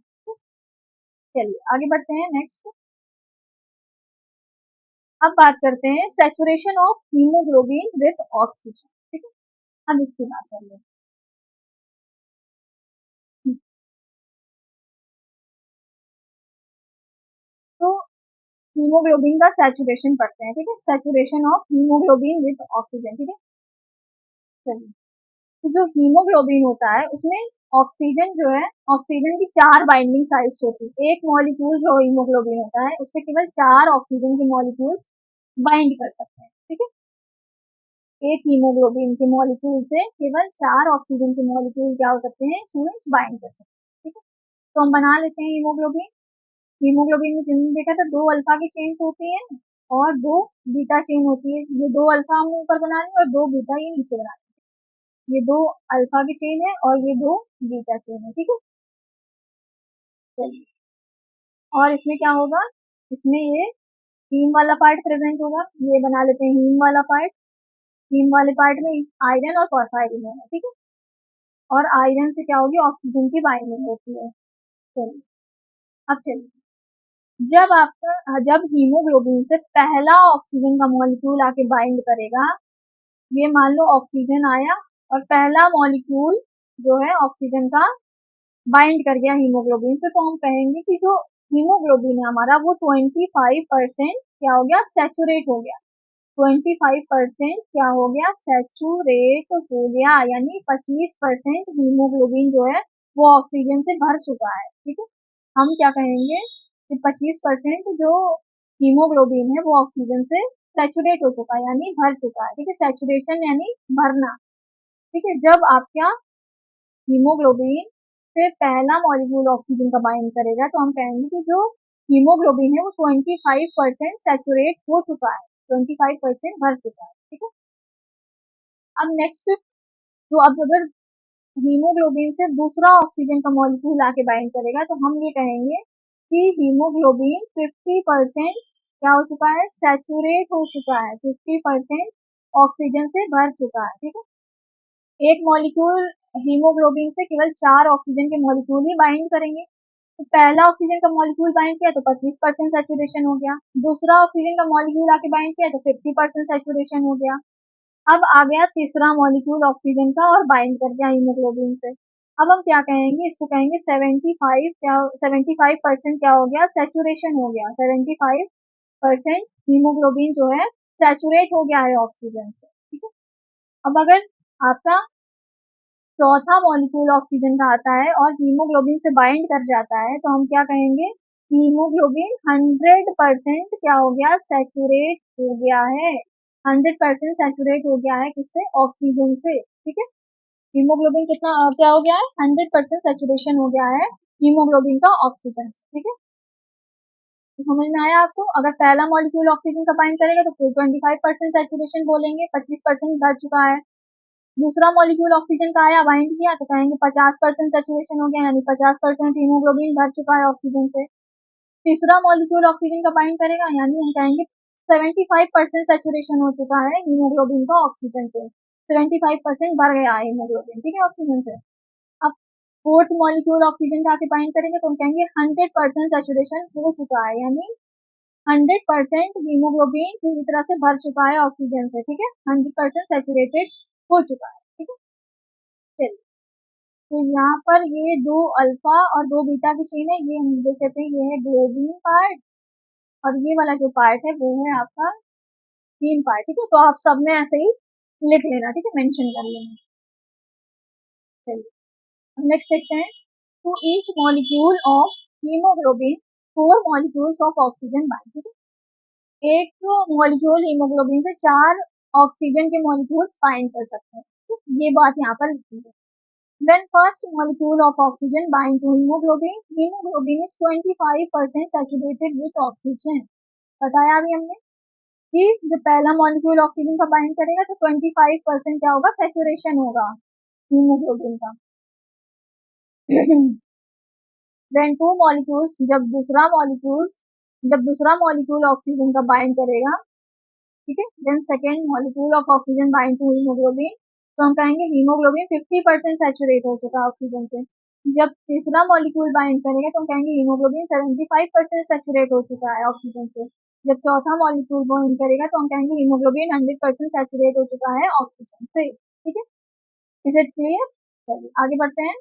चलिए आगे बढ़ते हैं नेक्स्ट। अब बात करते हैं saturation of haemoglobin with oxygen, ठीक है। हम इसकी बात कर लें। तो हीमोग्लोबिन का सैचुरेशन पढ़ते हैं, ठीक है, saturation of haemoglobin with oxygen, ठीक है। चलिए, तो जो हीमोग्लोबिन होता है उसमें ऑक्सीजन जो है, ऑक्सीजन की 4 बाइंडिंग साइट्स होती है। एक मॉलिक्यूल जो हीमोग्लोबिन होता है उससे केवल 4 ऑक्सीजन के मॉलिक्यूल्स बाइंड कर सकते हैं, ठीक है। एक हीमोग्लोबिन के मॉलिक्यूल से केवल 4 ऑक्सीजन के मॉलिक्यूल क्या हो सकते हैं स्टूडेंट्स, बाइंड कर सकते हैं। ठीक है, तो हम बना लेते हैं हीमोग्लोबिन। हीमोग्लोबिन में जिन्होंने देखा था 2 अल्फा की चेन्स होती है और 2 बीटा चेन होती है। ये 2 अल्फा हमने ऊपर बनानी है और 2 बीटा ये नीचे बनानी है। ये 2 अल्फा की चेन है और ये 2 बीटा चेन है। ठीक है, चलिए, और इसमें क्या होगा, इसमें ये हीम वाला पार्ट प्रेजेंट होगा। ये बना लेते हैं हीम वाला पार्ट। हीम वाले पार्ट में आयरन और फॉस्फाइड है। ठीक है, और आयरन से क्या होगी, ऑक्सीजन की बाइंडिंग होती है। चलिए, अब चलिए, जब हीमोग्लोबिन से पहला ऑक्सीजन का मॉलिक्यूल आके बाइंड करेगा, ये मान लो ऑक्सीजन आया और पहला मॉलिक्यूल जो है ऑक्सीजन का बाइंड कर गया हीमोग्लोबिन से, तो हम कहेंगे कि जो हीमोग्लोबिन है हमारा वो 25% क्या हो गया, सैचुरेट हो गया। 25% क्या हो गया, सैचुरेट हो गया, यानी 25% हीमोग्लोबिन जो है वो ऑक्सीजन से भर चुका है। ठीक है, हम क्या कहेंगे कि 25% जो हीमोग्लोबिन है वो ऑक्सीजन से सैचुरेट हो चुका है, यानी भर चुका है। ठीक है, सैचुरेशन यानी भरना। ठीक है, जब आपका हीमोग्लोबिन से पहला मॉलिक्यूल ऑक्सीजन का बाइंड करेगा तो हम कहेंगे कि जो हीमोग्लोबिन है वो 25% सैचुरेट हो चुका है, 25% भर चुका है। ठीक है, अब नेक्स्ट, तो अब अगर हीमोग्लोबिन से दूसरा ऑक्सीजन का मॉलिक्यूल आके बाइंड करेगा तो हम ये कहेंगे कि हीमोग्लोबिन 50% क्या हो चुका है, सैचुरेट हो चुका है, 50% ऑक्सीजन से भर चुका है। ठीक है, एक मॉलिक्यूल हीमोग्लोबिन से केवल 4 ऑक्सीजन के मॉलिक्यूल ही बाइंड करेंगे। तो पहला ऑक्सीजन का मॉलिक्यूल बाइंड किया तो 25% सैचुरेशन हो गया, दूसरा ऑक्सीजन का मॉलिक्यूल आके बाइंड किया तो 50% सैचुरेशन हो गया। अब आ गया तीसरा मॉलिक्यूल ऑक्सीजन का और बाइंड कर गया हीमोग्लोबिन से। अब हम क्या कहेंगे, इसको कहेंगे 75% क्या हो गया, सैचुरेशन हो गया। 75% हीमोग्लोबिन जो है सैचुरेट हो गया है ऑक्सीजन से। ठीक है, अब अगर आपका चौथा मॉलिक्यूल ऑक्सीजन का आता है और हीमोग्लोबिन से बाइंड कर जाता है तो हम क्या कहेंगे, हीमोग्लोबिन 100% क्या हो गया, सैचुरेट हो गया है। 100% सैचुरेट हो गया है किससे, ऑक्सीजन से। ठीक है, हीमोग्लोबिन कितना क्या हो गया है, 100% सैचुरेशन हो गया है हीमोग्लोबिन का ऑक्सीजन से। ठीक है, तो समझ में आया आपको। अगर पहला मॉलिक्यूल ऑक्सीजन का बाइंड करेगा तो 25% सैचुरेशन बोलेंगे, 25% भर चुका है। दूसरा मॉलिक्यूल ऑक्सीजन का आया, बाइंड किया तो कहेंगे 50% सैचुरेशन हो गया, यानी 50% हीमोग्लोबिन भर चुका है ऑक्सीजन से। तीसरा मॉलिक्यूल ऑक्सीजन का बाइंड करेगा, यानी हम कहेंगे 75% सैचुरेशन हो चुका है हीमोग्लोबिन का ऑक्सीजन से, 75% भर गया है हीमोग्लोबिन। ठीक है, ऑक्सीजन से। अब फोर्थ मॉलिक्यूल ऑक्सीजन का आके बाइंड करेंगे तो हम कहेंगे 100% सैचुरेशन हो चुका है, यानी 100% हीमोग्लोबिन पूरी तरह से भर चुका है ऑक्सीजन से। ठीक है, 100% सैचुरेटेड हो चुका है। ठीक है, चलिए, तो यहाँ पर ये 2 अल्फा और 2 बीटा की चेन है, ये हम देख सकते हैं, ये है ग्लोबिन पार्ट और ये वाला जो पार्ट है वो है आपका हीम पार्ट। ठीक है, तो आप सब में ऐसे ही लिख लेना। ठीक है, मेंशन कर लेना। चलिए, अब नेक्स्ट देखते हैं, to each molecule of haemoglobin 4 molecules of oxygen bind. ठीक है, एक मॉलिक्यूल हीमोग्लोबिन से 4 ऑक्सीजन के मॉलिक्यूल्स बाइंड कर सकते हैं। ठीक है? ये बात यहाँ पर लिखी है। When first molecule of oxygen bind to hemoglobin, hemoglobin is 25% saturated with oxygen. बताया अभी हमने कि जब पहला मॉलिक्यूल ऑक्सीजन का बाइंड करेगा तो 25% क्या होगा, सैचुरेशन होगा हीमोग्लोबिन का। When two molecules, जब दूसरा मॉलिक्यूल ऑक्सीजन का बाइंड करेगा, ठीक है, then second molecule of oxygen bind to haemoglobin, तो हम कहेंगे हीमोग्लोबिन 50% सैचुरेट हो चुका है ऑक्सीजन से। जब तीसरा मॉलिक्यूल बाइंड करेगा तो हम कहेंगे हीमोग्लोबिन 75% सैचुरेट हो चुका है ऑक्सीजन से। जब चौथा मॉलिक्यूल बाइंड करेगा तो हम कहेंगे हीमोग्लोबिन 100% सैचुरेट हो चुका है ऑक्सीजन से। ठीक है, इज इट क्लियर? चलिए आगे बढ़ते हैं।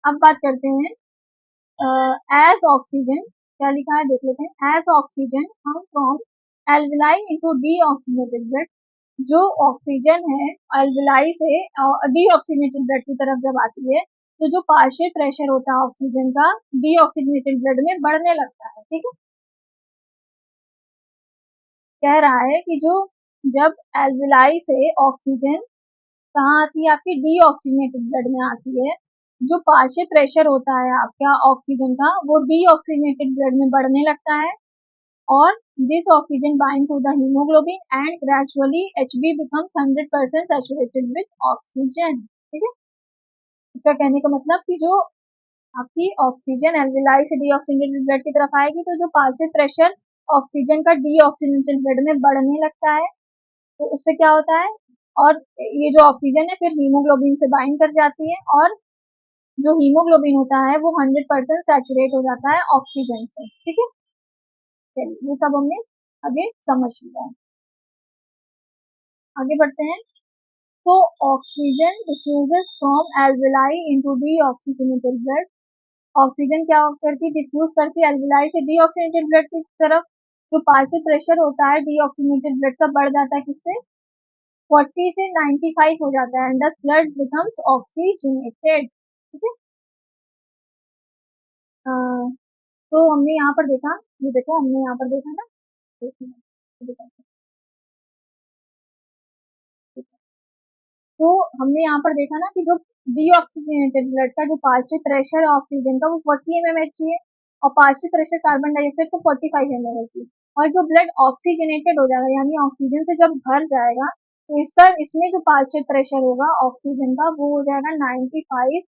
अब बात करते हैं एज ऑक्सीजन, क्या लिखा है देख लेते हैं। एज ऑक्सीजन हम from alveoli into deoxygenated blood, जो ऑक्सीजन है एल्विलाई से डीऑक्सीजनेटेड ब्लड की तरफ जब आती है तो जो पार्शियल प्रेशर होता है ऑक्सीजन का डीऑक्सीजनेटेड ब्लड में बढ़ने लगता है। ठीक है, कह रहा है कि जो जब एल्विलाई से ऑक्सीजन कहाँ आती है, आपकी डीऑक्सीजनेटेड ब्लड में आती है, जो पार्शियल प्रेशर होता है आपका ऑक्सीजन का, वो डीऑक्सीजनेटेड ब्लड में बढ़ने लगता है, और this oxygen bind to the hemoglobin and gradually Hb becomes 100% saturated with oxygen. ठीक है, इसका कहने का मतलब कि जो आपकी ऑक्सीजन एल्विलाई से डीऑक्सीजनेटेड ब्लड की तरफ आएगी, तो जो पार्शियल प्रेशर ऑक्सीजन का डीऑक्सीजनेटेड ब्लड में बढ़ने लगता है, तो उससे क्या होता है, और ये जो ऑक्सीजन है फिर हीमोग्लोबिन से बाइंड कर जाती है, और जो हीमोग्लोबिन होता है वो 100% सैचुरेट हो जाता है ऑक्सीजन से। ठीक है, चलिए ये सब हमने आगे समझ लिया है, आगे बढ़ते हैं। तो oxygen diffuses from alveoli into deoxygenated blood, oxygen क्या करती है, डिफ्यूज करती है एल्विलाई से डीऑक्सीजनेटेड ब्लड की तरफ, जो पार्शियल प्रेशर होता है डीऑक्सीजनेटेड ब्लड का बढ़ जाता है, किससे 40 से 95 हो जाता है, and the blood becomes oxygenated. ठीक है, तो हमने यहाँ पर देखा, ये देखो हमने यहाँ पर देखा ना, तो हमने यहाँ पर देखा ना कि जो डीऑक्सीजनेटेड ब्लड का जो पार्शियल प्रेशर है ऑक्सीजन का वो 40 mmHg चाहिए, और पार्शियल प्रेशर कार्बन डाइऑक्साइड को 45 mmHg, और जो ब्लड ऑक्सीजनेटेड हो जाएगा यानी ऑक्सीजन से जब भर जाएगा, तो इसका इसमें जो पार्शियल प्रेशर होगा ऑक्सीजन का वो हो जाएगा 95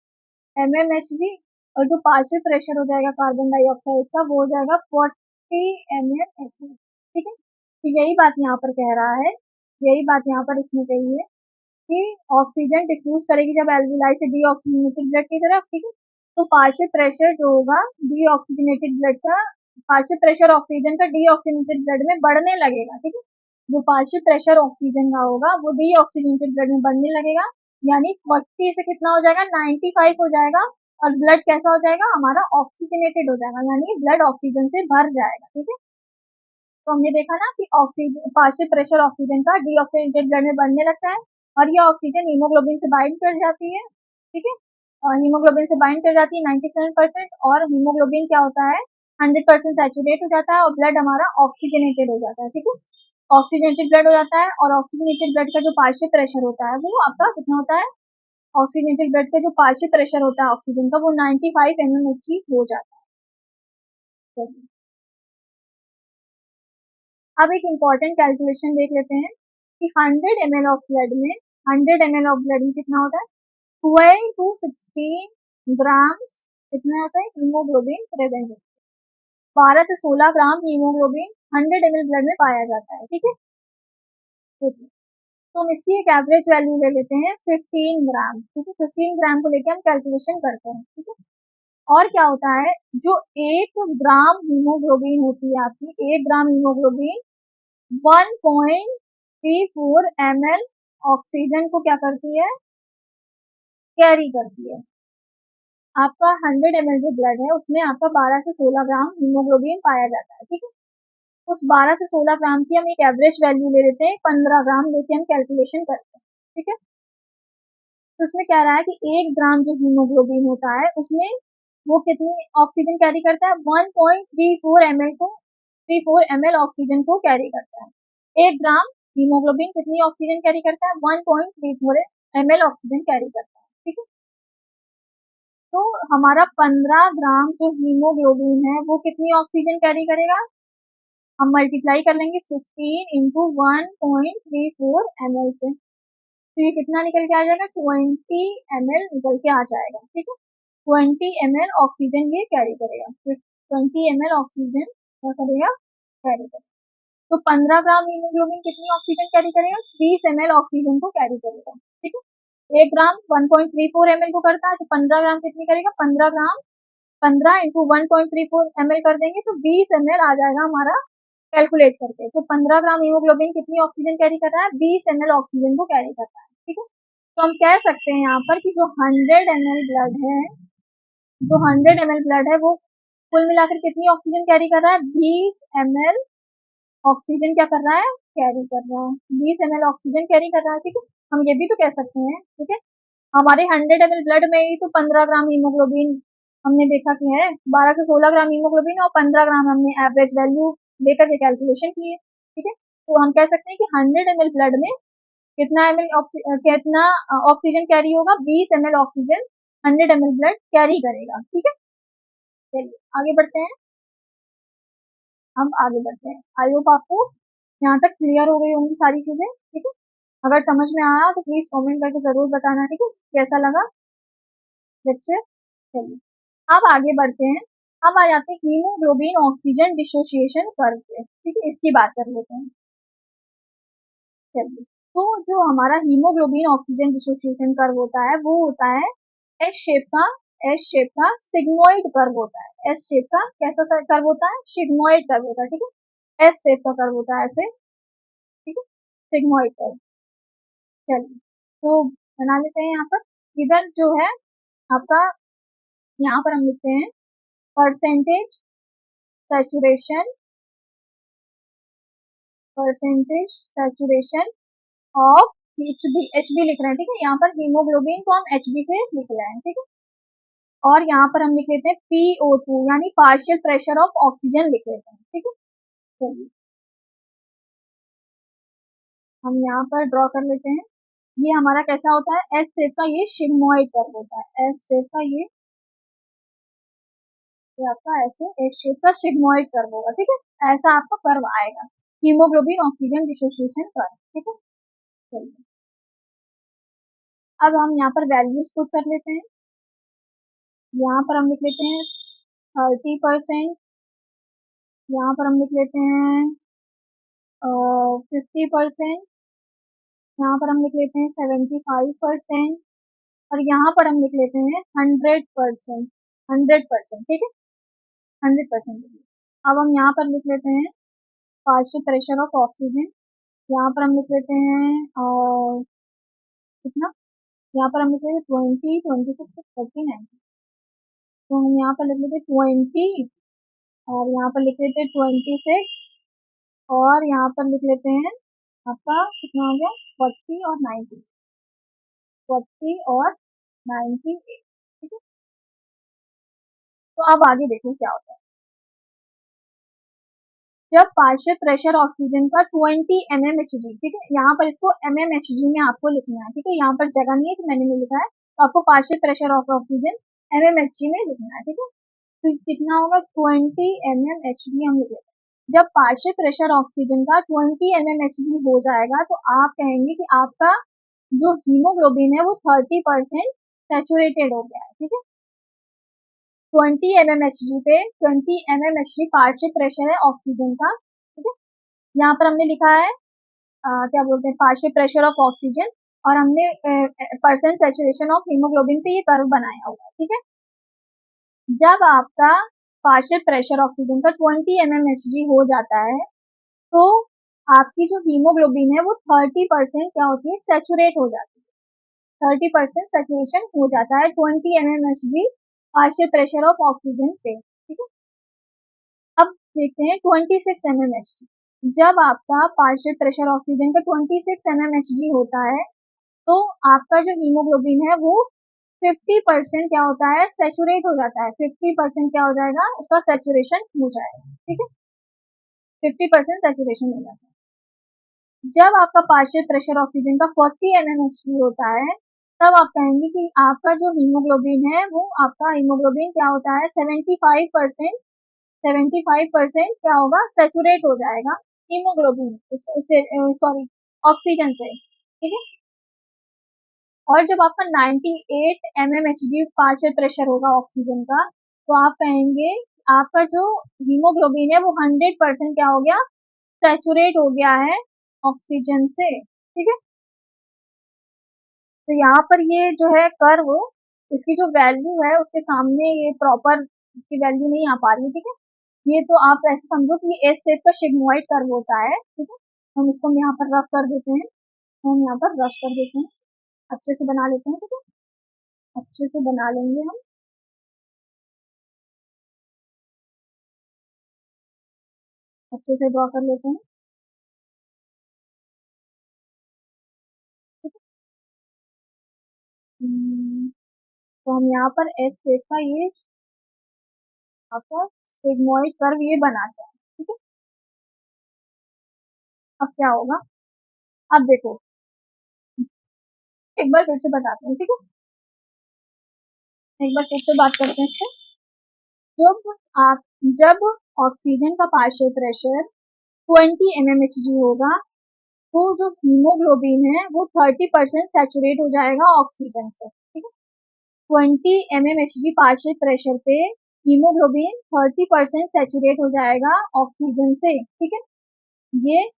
mmHg, और जो पार्शियल प्रेशर हो जाएगा कार्बन डाइऑक्साइड का वो हो जाएगा 40 mmHg। ठीक है, तो यही बात यहाँ पर कह रहा है, यही बात यहाँ पर इसने कही है कि ऑक्सीजन डिफ्यूज करेगी जब एल्विलाई से डीऑक्सीजनेटेड ब्लड की तरफ। ठीक है, तो पार्शियल प्रेशर जो होगा डीऑक्सीजनेटेड ब्लड का, पार्शियल प्रेशर ऑक्सीजन का डीऑक्सीजनेटेड ब्लड में बढ़ने लगेगा। ठीक है, जो पार्शियल प्रेशर ऑक्सीजन का होगा वो डीऑक्सीजनेटेड ब्लड में बढ़ने लगेगा, यानी 40 से कितना हो जाएगा 95 हो जाएगा, और ब्लड कैसा हो जाएगा हमारा ऑक्सीजनेटेड हो जाएगा, यानी ब्लड ऑक्सीजन से भर जाएगा। ठीक है, तो हमने देखा ना कि ऑक्सीजन पार्शियल प्रेशर ऑक्सीजन का डीऑक्सीजनेटेड ब्लड में बढ़ने लगता है, और ये ऑक्सीजन हीमोग्लोबिन से बाइंड कर जाती है। ठीक है, और हीमोग्लोबिन से बाइंड कर जाती है 97%, और हीमोग्लोबिन क्या होता है 100% सैचुरेट हो जाता है, और ब्लड हमारा ऑक्सीजनेटेड हो जाता है। ठीक है, ऑक्सीजनेटेड ब्लड हो जाता है, और ऑक्सीजनेटेड ब्लड का जो पार्शियल प्रेशर होता है वो आपका कितना होता है, ऑक्सीजनेटेड ब्लड का जो पार्शियल प्रेशर होता है ऑक्सीजन का वो 95 mmHg हो जाता है। अब एक इम्पॉर्टेंट कैलकुलेशन देख लेते हैं कि 100 ml ऑफ ब्लड में, 100 ml ऑफ ब्लड में कितना होता है 12 to 16 ग्राम्स कितना होता है हीमोग्लोबिन प्रेजेंट है, 12 से 16 ग्राम हीमोग्लोबिन 100 ml ब्लड में पाया जाता है। ठीक है, तो हम इसकी एक एवरेज वैल्यू ले लेते हैं 15 ग्राम। ठीक है, 15 ग्राम को लेकर हम कैलकुलेशन करते हैं। ठीक है, और क्या होता है, जो 1 ग्राम हीमोग्लोबिन होती है आपकी, 1 ग्राम हीमोग्लोबिन 1.34 ml ऑक्सीजन को क्या करती है, कैरी करती है। आपका 100 ml जो ब्लड है उसमें आपका 12 से 16 ग्राम हीमोग्लोबिन पाया जाता है। ठीक है, उस 12 से 16 ग्राम की हम एक एवरेज वैल्यू ले लेते हैं, 15 ग्राम लेके हम कैलकुलेशन करते हैं। ठीक है, तो उसमें कह रहा है कि 1 ग्राम जो हीमोग्लोबिन होता है उसमें वो कितनी ऑक्सीजन कैरी करता है 1.34 ml को, 34 ml ऑक्सीजन को कैरी करता है। 1 ग्राम हीमोग्लोबिन कितनी ऑक्सीजन कैरी करता है 1.34 ml ऑक्सीजन कैरी करता है। ठीक है, तो हमारा 15 ग्राम जो हीमोग्लोबिन है वो कितनी ऑक्सीजन कैरी करेगा, हम मल्टीप्लाई कर लेंगे 15 इंटू 1.34 ml से, तो ये कितना निकल के आ जाएगा 20 ml निकल के आ जाएगा। ठीक है, 20 ml ऑक्सीजन ये कैरी करेगा, 20 ml ऑक्सीजन क्या करेगा कैरी करेगा। तो 15 ग्राम हीमोग्लोबिन कितनी ऑक्सीजन कैरी करेगा 30 ml ऑक्सीजन को कैरी करेगा। ठीक है, 1 ग्राम 1.34 ml को करता है, तो 15 ग्राम कितनी करेगा 15 ग्राम 15 इंटू 1.34 ml कर देंगे तो 20 ml आ जाएगा हमारा कैलकुलेट करके। तो 15 ग्राम हीमोग्लोबिन कितनी ऑक्सीजन कैरी कर रहा है 20 ml ऑक्सीजन को कैरी करता है। ठीक है, तो हम कह सकते हैं यहाँ पर कि जो 100 ml ब्लड है, जो 100 ml ब्लड है वो कुल मिलाकर कितनी ऑक्सीजन कैरी कर रहा है 20 ml ऑक्सीजन क्या कर रहा है कैरी कर रहा है, 20 ml ऑक्सीजन कैरी कर रहा है। ठीक है, हम ये भी तो कह सकते हैं, ठीक है, हमारे 100 ml ब्लड में ही तो 15 ग्राम हीमोग्लोबिन हमने देखा कि है, 12 से 16 ग्राम हीमोग्लोबिन और 15 ग्राम हमने एवरेज वैल्यू लेकर के कैलकुलेशन की है। ठीक है, तो हम कह सकते हैं कि 100 ml ब्लड में कितना ऑक्सीजन कैरी होगा, 20 ml oxygen 100 ml blood carry करेगा। ठीक है, चलिए आगे बढ़ते हैं। हम आगे बढ़ते हैं। आई होप आपको यहाँ तक क्लियर हो गई होंगी सारी चीजें। ठीक है, अगर समझ में आया तो प्लीज कमेंट करके जरूर बताना। ठीक है, कैसा लगा लेक्चर। चलिए अब आगे बढ़ते हैं। अब आ जाते हैं हीमोग्लोबिन ऑक्सीजन डिसोसिएशन कर्व पे। ठीक है, इसकी बात कर लेते हैं। चलिए, तो जो हमारा हीमोग्लोबिन ऑक्सीजन डिसोसिएशन कर्व होता है वो होता है एस शेप का। एस शेप का सिग्मोइड कर्व होता है। एस शेप का कैसा कर्व होता है? सिग्मोइड कर्व होता है। ठीक है, एस शेप का कर्व होता है ऐसे। ठीक है, सिग्मोइड कर्व। चलिए, तो बना लेते हैं यहाँ पर। इधर जो है आपका, यहाँ पर हम लिखते हैं percentage saturation, percentage saturation of H B लिख रहे हैं। ठीक है, यहाँ पर हीमोग्लोबिन को हम एच बी से लिख रहे हैं। ठीक है, और यहाँ पर हम लिख लेते हैं PO2 यानी पार्शियल प्रेशर ऑफ ऑक्सीजन लिख लेते हैं। ठीक है, चलिए हम यहाँ पर ड्रॉ कर लेते हैं। ये हमारा कैसा होता है? एस शेप का ये सिग्मोइड कर्व होता है। एस शेप का ये आपका ऐसे एस शेप का सिग्मोइड कर्व होगा। ठीक है, ऐसा आपका कर्व आएगा हीमोग्लोबिन ऑक्सीजन डिसोसिएशन कर्व। ठीक है, चलिए अब हम यहाँ पर वैल्यूज पुट कर लेते हैं। यहाँ पर हम लिख लेते हैं 30%, यहाँ पर हम लिख लेते हैं 50%, यहाँ पर हम लिख लेते हैं 75%, और यहाँ पर हम लिख लेते हैं 100%। 100%, ठीक है, 100%। अब हम यहाँ पर लिख लेते हैं पार्शियल प्रेशर ऑफ ऑक्सीजन। यहाँ पर हम लिख लेते हैं कितना, यहाँ पर हम लिख लेते हैं 20, 26, 39। तो हम यहाँ पर लिख लेते हैं 20, और यहाँ पर लिख लेते हैं 26, और यहाँ पर लिख लेते हैं आपका कितना हो गया 40 और 90, 40 और 98। ठीक है, तो अब आगे देखो क्या होता है। जब पार्शियल प्रेशर ऑक्सीजन का 20 mmHg, ठीक है, यहाँ पर इसको mmHg में आपको लिखना है। ठीक है, यहाँ पर जगह नहीं है तो मैंने नहीं लिखा है, तो आपको partial pressure of oxygen mmHg में लिखना है। ठीक है, तो कितना होगा 20 mmHg हम लिख लेते हैं। जब पार्शियल प्रेशर ऑक्सीजन का 20 mmHg हो जाएगा तो आप कहेंगे कि आपका जो हीमोग्लोबिन है वो 30% सैचुरेटेड हो गया है। ठीक है, 20 mmHg पे 20 mmHg पार्शियल प्रेशर है ऑक्सीजन का। ठीक है, यहाँ पर हमने लिखा है क्या बोलते हैं पार्शियल प्रेशर ऑफ ऑक्सीजन, और हमने परसेंट सैचुरेशन ऑफ हीमोग्लोबिन पे ये कर्व बनाया होगा। ठीक है, जब आपका पार्शियल प्रेशर ऑक्सीजन का 20 mmHg हो जाता है तो आपकी जो हीमोग्लोबिन है वो 30% क्या होती है सैचुरेट हो जाती है। 30% सैचुरेशन हो जाता है 20 mmHg partial pressure of oxygen पे। ठीक है, अब देखते हैं 26 mmHg। जब आपका पार्शियल प्रेशर ऑक्सीजन का 26 mmHg होता है तो आपका जो हीमोग्लोबिन है वो 50% क्या होता है सैचुरेट हो जाता है। 50% क्या हो जाएगा उसका सैचुरेशन हो जाएगा। ठीक है, 50% सैचुरेशन हो जाता है। जब आपका पार्शियल प्रेशर ऑक्सीजन का 40 mmHg होता है तब आप कहेंगे कि आपका जो हीमोग्लोबिन है वो आपका हीमोग्लोबिन क्या होता है 75%, 75% क्या होगा सैचुरेट हो जाएगा हीमोग्लोबिन उससे, सॉरी, ऑक्सीजन से। ठीक है, और जब आपका 98 mmHg पार्शियल प्रेशर होगा ऑक्सीजन का तो आप कहेंगे आपका जो हीमोग्लोबिन है वो 100% क्या हो गया सैचुरेट हो गया है ऑक्सीजन से। ठीक है, तो यहाँ पर ये जो है कर्व, इसकी जो वैल्यू है उसके सामने ये प्रॉपर इसकी वैल्यू नहीं आ पा रही है। ठीक है, ये तो आप ऐसे समझो कि ये एस शेप का सिग्मोइड कर्व होता है। ठीक है, हम इसको यहाँ पर रफ कर देते हैं, हम यहाँ पर रफ कर देते हैं, अच्छे से बना लेते हैं। ठीक है, अच्छे से बना लेंगे हम, अच्छे से ड्रॉ कर लेते हैं। ठीक है, तो हम यहाँ पर एस शेप का ये आपका सिग्मोइड कर्व ये बनाते हैं। ठीक है, अब क्या होगा, अब देखो एक बार फिर से बताते हैं, ठीक है, एक बार फिर से बात करते हैं इस पे। जब आप जब ऑक्सीजन का पार्शियल प्रेशर 20 mmHg होगा, तो जो हीमोग्लोबिन है वो 30% सैचुरेट हो जाएगा ऑक्सीजन से, ठीक है। 20 mmHg पार्शियल प्रेशर पे हीमोग्लोबिन 30% सैचुरेट हो जाएगा ऑक्सीजन से, ठीक है। ये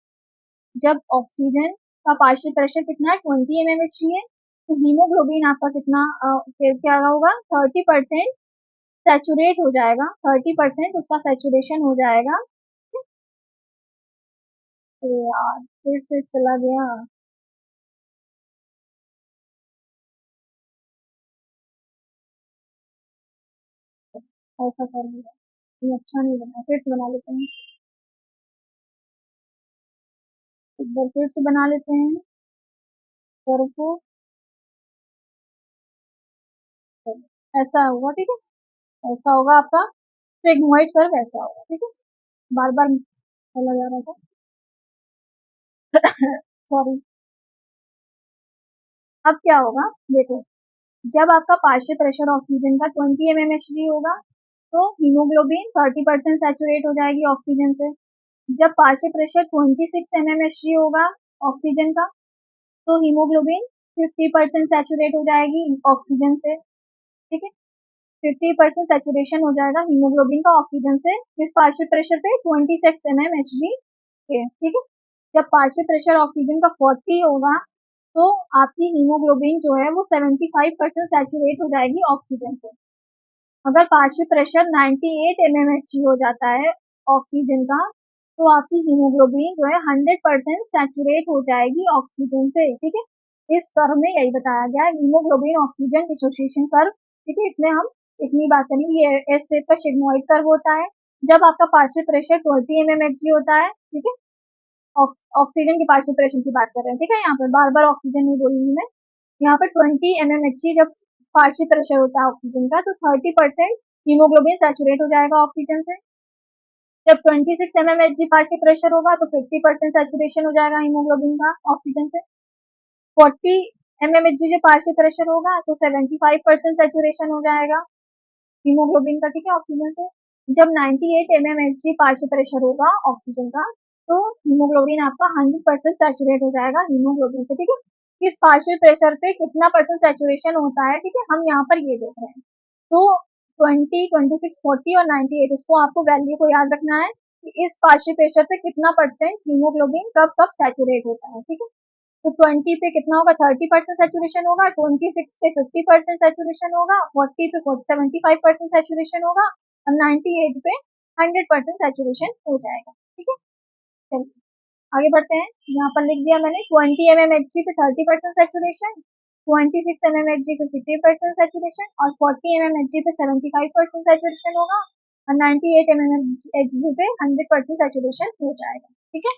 जब ऑक्सीजन का पार्शियल प्रेशर कितना है 20 mmHg है, तो हीमोग्लोबिन आपका कितना फिर क्या होगा 30% सैचुरेट हो जाएगा, 30% उसका सैचुरेशन हो जाएगा। तो यार फिर से चला गया, ऐसा कर लिया, ये अच्छा नहीं बना, फिर से बना लेते हैं, एक बार फिर से बना लेते हैं कर्व को। ऐसा होगा, ठीक है, ऐसा होगा आपका सिग्मोइड कर्व, ऐसा होगा, ठीक है। बार बार चला जा रहा था सॉरी। अब क्या होगा देखो, जब आपका पार्शियल प्रेशर ऑक्सीजन का 20 mmHg होगा, तो हीमोग्लोबिन 30% सैचुरेट हो जाएगी ऑक्सीजन से। जब पार्शियल प्रेशर 26 mmHg होगा ऑक्सीजन का, तो हीमोग्लोबिन 50% सैचुरेट हो जाएगी ऑक्सीजन से, ठीक है। 50% सैचुरेशन हो जाएगा हीमोग्लोबिन का ऑक्सीजन से इस पार्शियल प्रेशर पे 26 mmHg के, ठीक है। जब पार्शियल प्रेशर ऑक्सीजन का 40 होगा, तो आपकी हीमोग्लोबिन जो है वो 75% सैचुरेट हो जाएगी ऑक्सीजन से। अगर पार्शियल प्रेशर 98 mmHg हो जाता है ऑक्सीजन का, तो आपकी हीमोग्लोबिन जो है 100% सैचुरेट हो जाएगी ऑक्सीजन से, ठीक है। इस कर्व में यही बताया गया है, हीमोग्लोबिन ऑक्सीजन डिसोसिएशन कर्व, ठीक है। इसमें हम इतनी बात करेंगे, ये एस शेप का सिग्मोइड कर्व होता है जब आपका पार्शियल प्रेशर 20 mmHg होता है, ठीक है। ऑक्सीजन के पार्शियल प्रेशर की बात कर रहे हैं, ठीक है। यहाँ पर बार बार ऑक्सीजन नहीं बोलूंगी मैं, यहाँ पर 20 mmHg जब पार्शियल प्रेशर होता है ऑक्सीजन का, तो 30% हीमोग्लोबिन सैचुरेट हो जाएगा ऑक्सीजन से। जब 26 mmHg पार्शियल प्रेशर होगा, तो 50% सैचुरेशन हो जाएगा हीमोग्लोबिन का ऑक्सीजन से। 40 mmHg जब पार्शियल प्रेशर होगा, तो 75% सैचुरेशन हो जाएगा हीमोग्लोबिन का, ठीक है, ऑक्सीजन से। जब 98 mmHg पार्शियल प्रेशर होगा ऑक्सीजन का, तो हीमोग्लोबिन आपका 100% सैचुरेट हो जाएगा हीमोग्लोबिन से, ठीक है। किस पार्शियल प्रेशर पे कितना परसेंट सैचुरेशन होता है, ठीक है, हम यहाँ पर ये देख रहे हैं। तो 20, 26, 40 और 98 इसको आपको वैल्यू को याद रखना है कि इस पार्शियल प्रेशर पे कितना परसेंट हीमोग्लोबिन कब कब सैचुरेट होता है, ठीक है। तो 20 पे कितना होगा 30% सैचुरेशन होगा, 26 पे 50% सैचुरेशन होगा, 40 पे 75% सैचुरेशन होगा और 98 पे 100% सैचुरेशन हो जाएगा, ठीक है। चलिए आगे बढ़ते हैं, यहाँ पर लिख दिया मैंने 20 mmHg पे 30% सैचुरेशन, 26 mmHg पे 50% सैचुरेशन और 40 mmHg पे 75% सैचुरेशन होगा और 98 mmHg पे 100% सैचुरेशन हो जाएगा, ठीक है।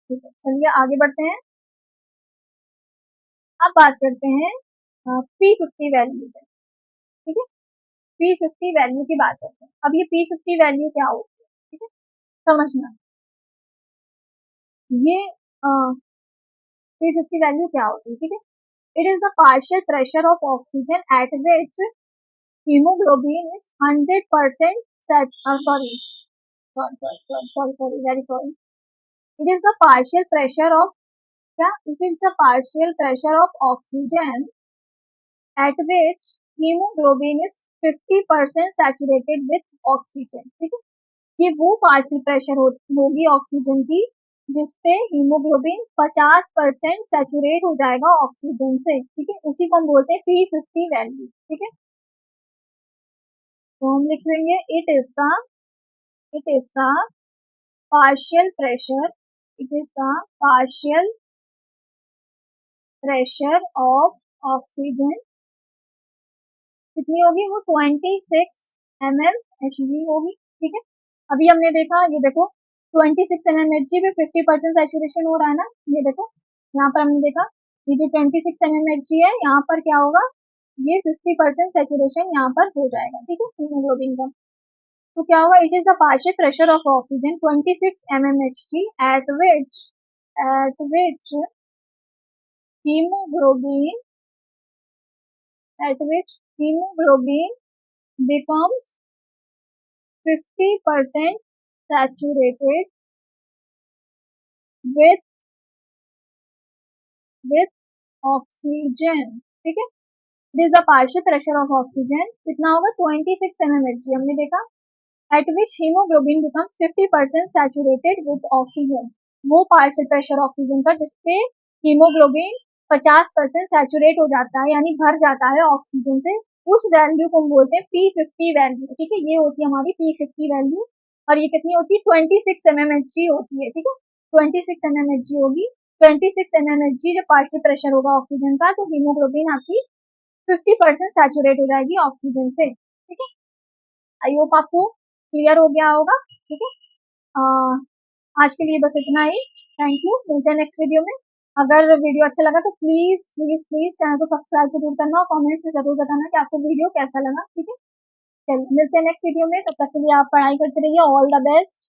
ठीक है, चलिए आगे बढ़ते हैं। अब बात करते हैं P50 वैल्यू पे, ठीक है। P50 वैल्यू की बात करते हैं। अब ये P50 वैल्यू क्या होती है, ठीक है, समझना। ये P50 वैल्यू क्या होती है, ठीक है। It is the partial pressure of oxygen at which hemoglobin is 100% sorry, very sorry. It is the partial pressure of क्या? It is the partial pressure of oxygen at which hemoglobin is 50% saturated with oxygen, ठीक है। ये वो partial pressure होगी oxygen की जिसपे haemoglobin 50% saturate हो जाएगा ऑक्सीजन से, ठीक है। उसी को हम बोलते हैं P50 वैल्यू, ठीक है। तो हम लिख लेंगे it is the partial pressure it is the partial pressure of oxygen कितनी होगी, वो 26 mmHg होगी, ठीक है। अभी हमने देखा, ये देखो 26 mmHg पे 50% सैचुरेशन हो रहा है ना, ये देखो यहाँ पर हमने देखा ये जो 26 mmHg है, यहाँ पर क्या होगा, ये 50% सैचुरेशन यहाँ पर हो जाएगा, ठीक है, हीमोग्लोबिन का। तो क्या होगा, it is the partial pressure of oxygen 26 mmHg at which hemoglobin becomes 50% saturated with with oxygen। ठीक है, it is the partial pressure of oxygen कितना होगा 26 mmHg हमने देखा, at which hemoglobin becomes 50% saturated with oxygen। वो partial pressure oxygen का जिसपे haemoglobin 50% saturate हो जाता है यानी भर जाता है ऑक्सीजन से, उस वैल्यू को हम बोलते हैं P50 वैल्यू। ठीक है, ये होती है हमारी P50 वैल्यू और ये कितनी होती है 26 mmHg होती है। ठीक है, 26 mmHg होगी। 26 mmHg जब पार्शियल प्रेशर होगा ऑक्सीजन का तो हीमोग्लोबिन आपकी 50% सैचुरेट हो जाएगी ऑक्सीजन से। ठीक है, आई होप आपको क्लियर हो गया होगा। ठीक है, आज के लिए बस इतना ही। थैंक यू, मिलते हैं नेक्स्ट वीडियो में। अगर वीडियो अच्छा लगा तो प्लीज प्लीज प्लीज चैनल को सब्सक्राइब जरूर करना और कमेंट्स में जरूर बताना कि आपको वीडियो कैसा लगा। ठीक है, चलिए मिलते हैं नेक्स्ट वीडियो में, तब तक के लिए आप पढ़ाई करते रहिए। All the best.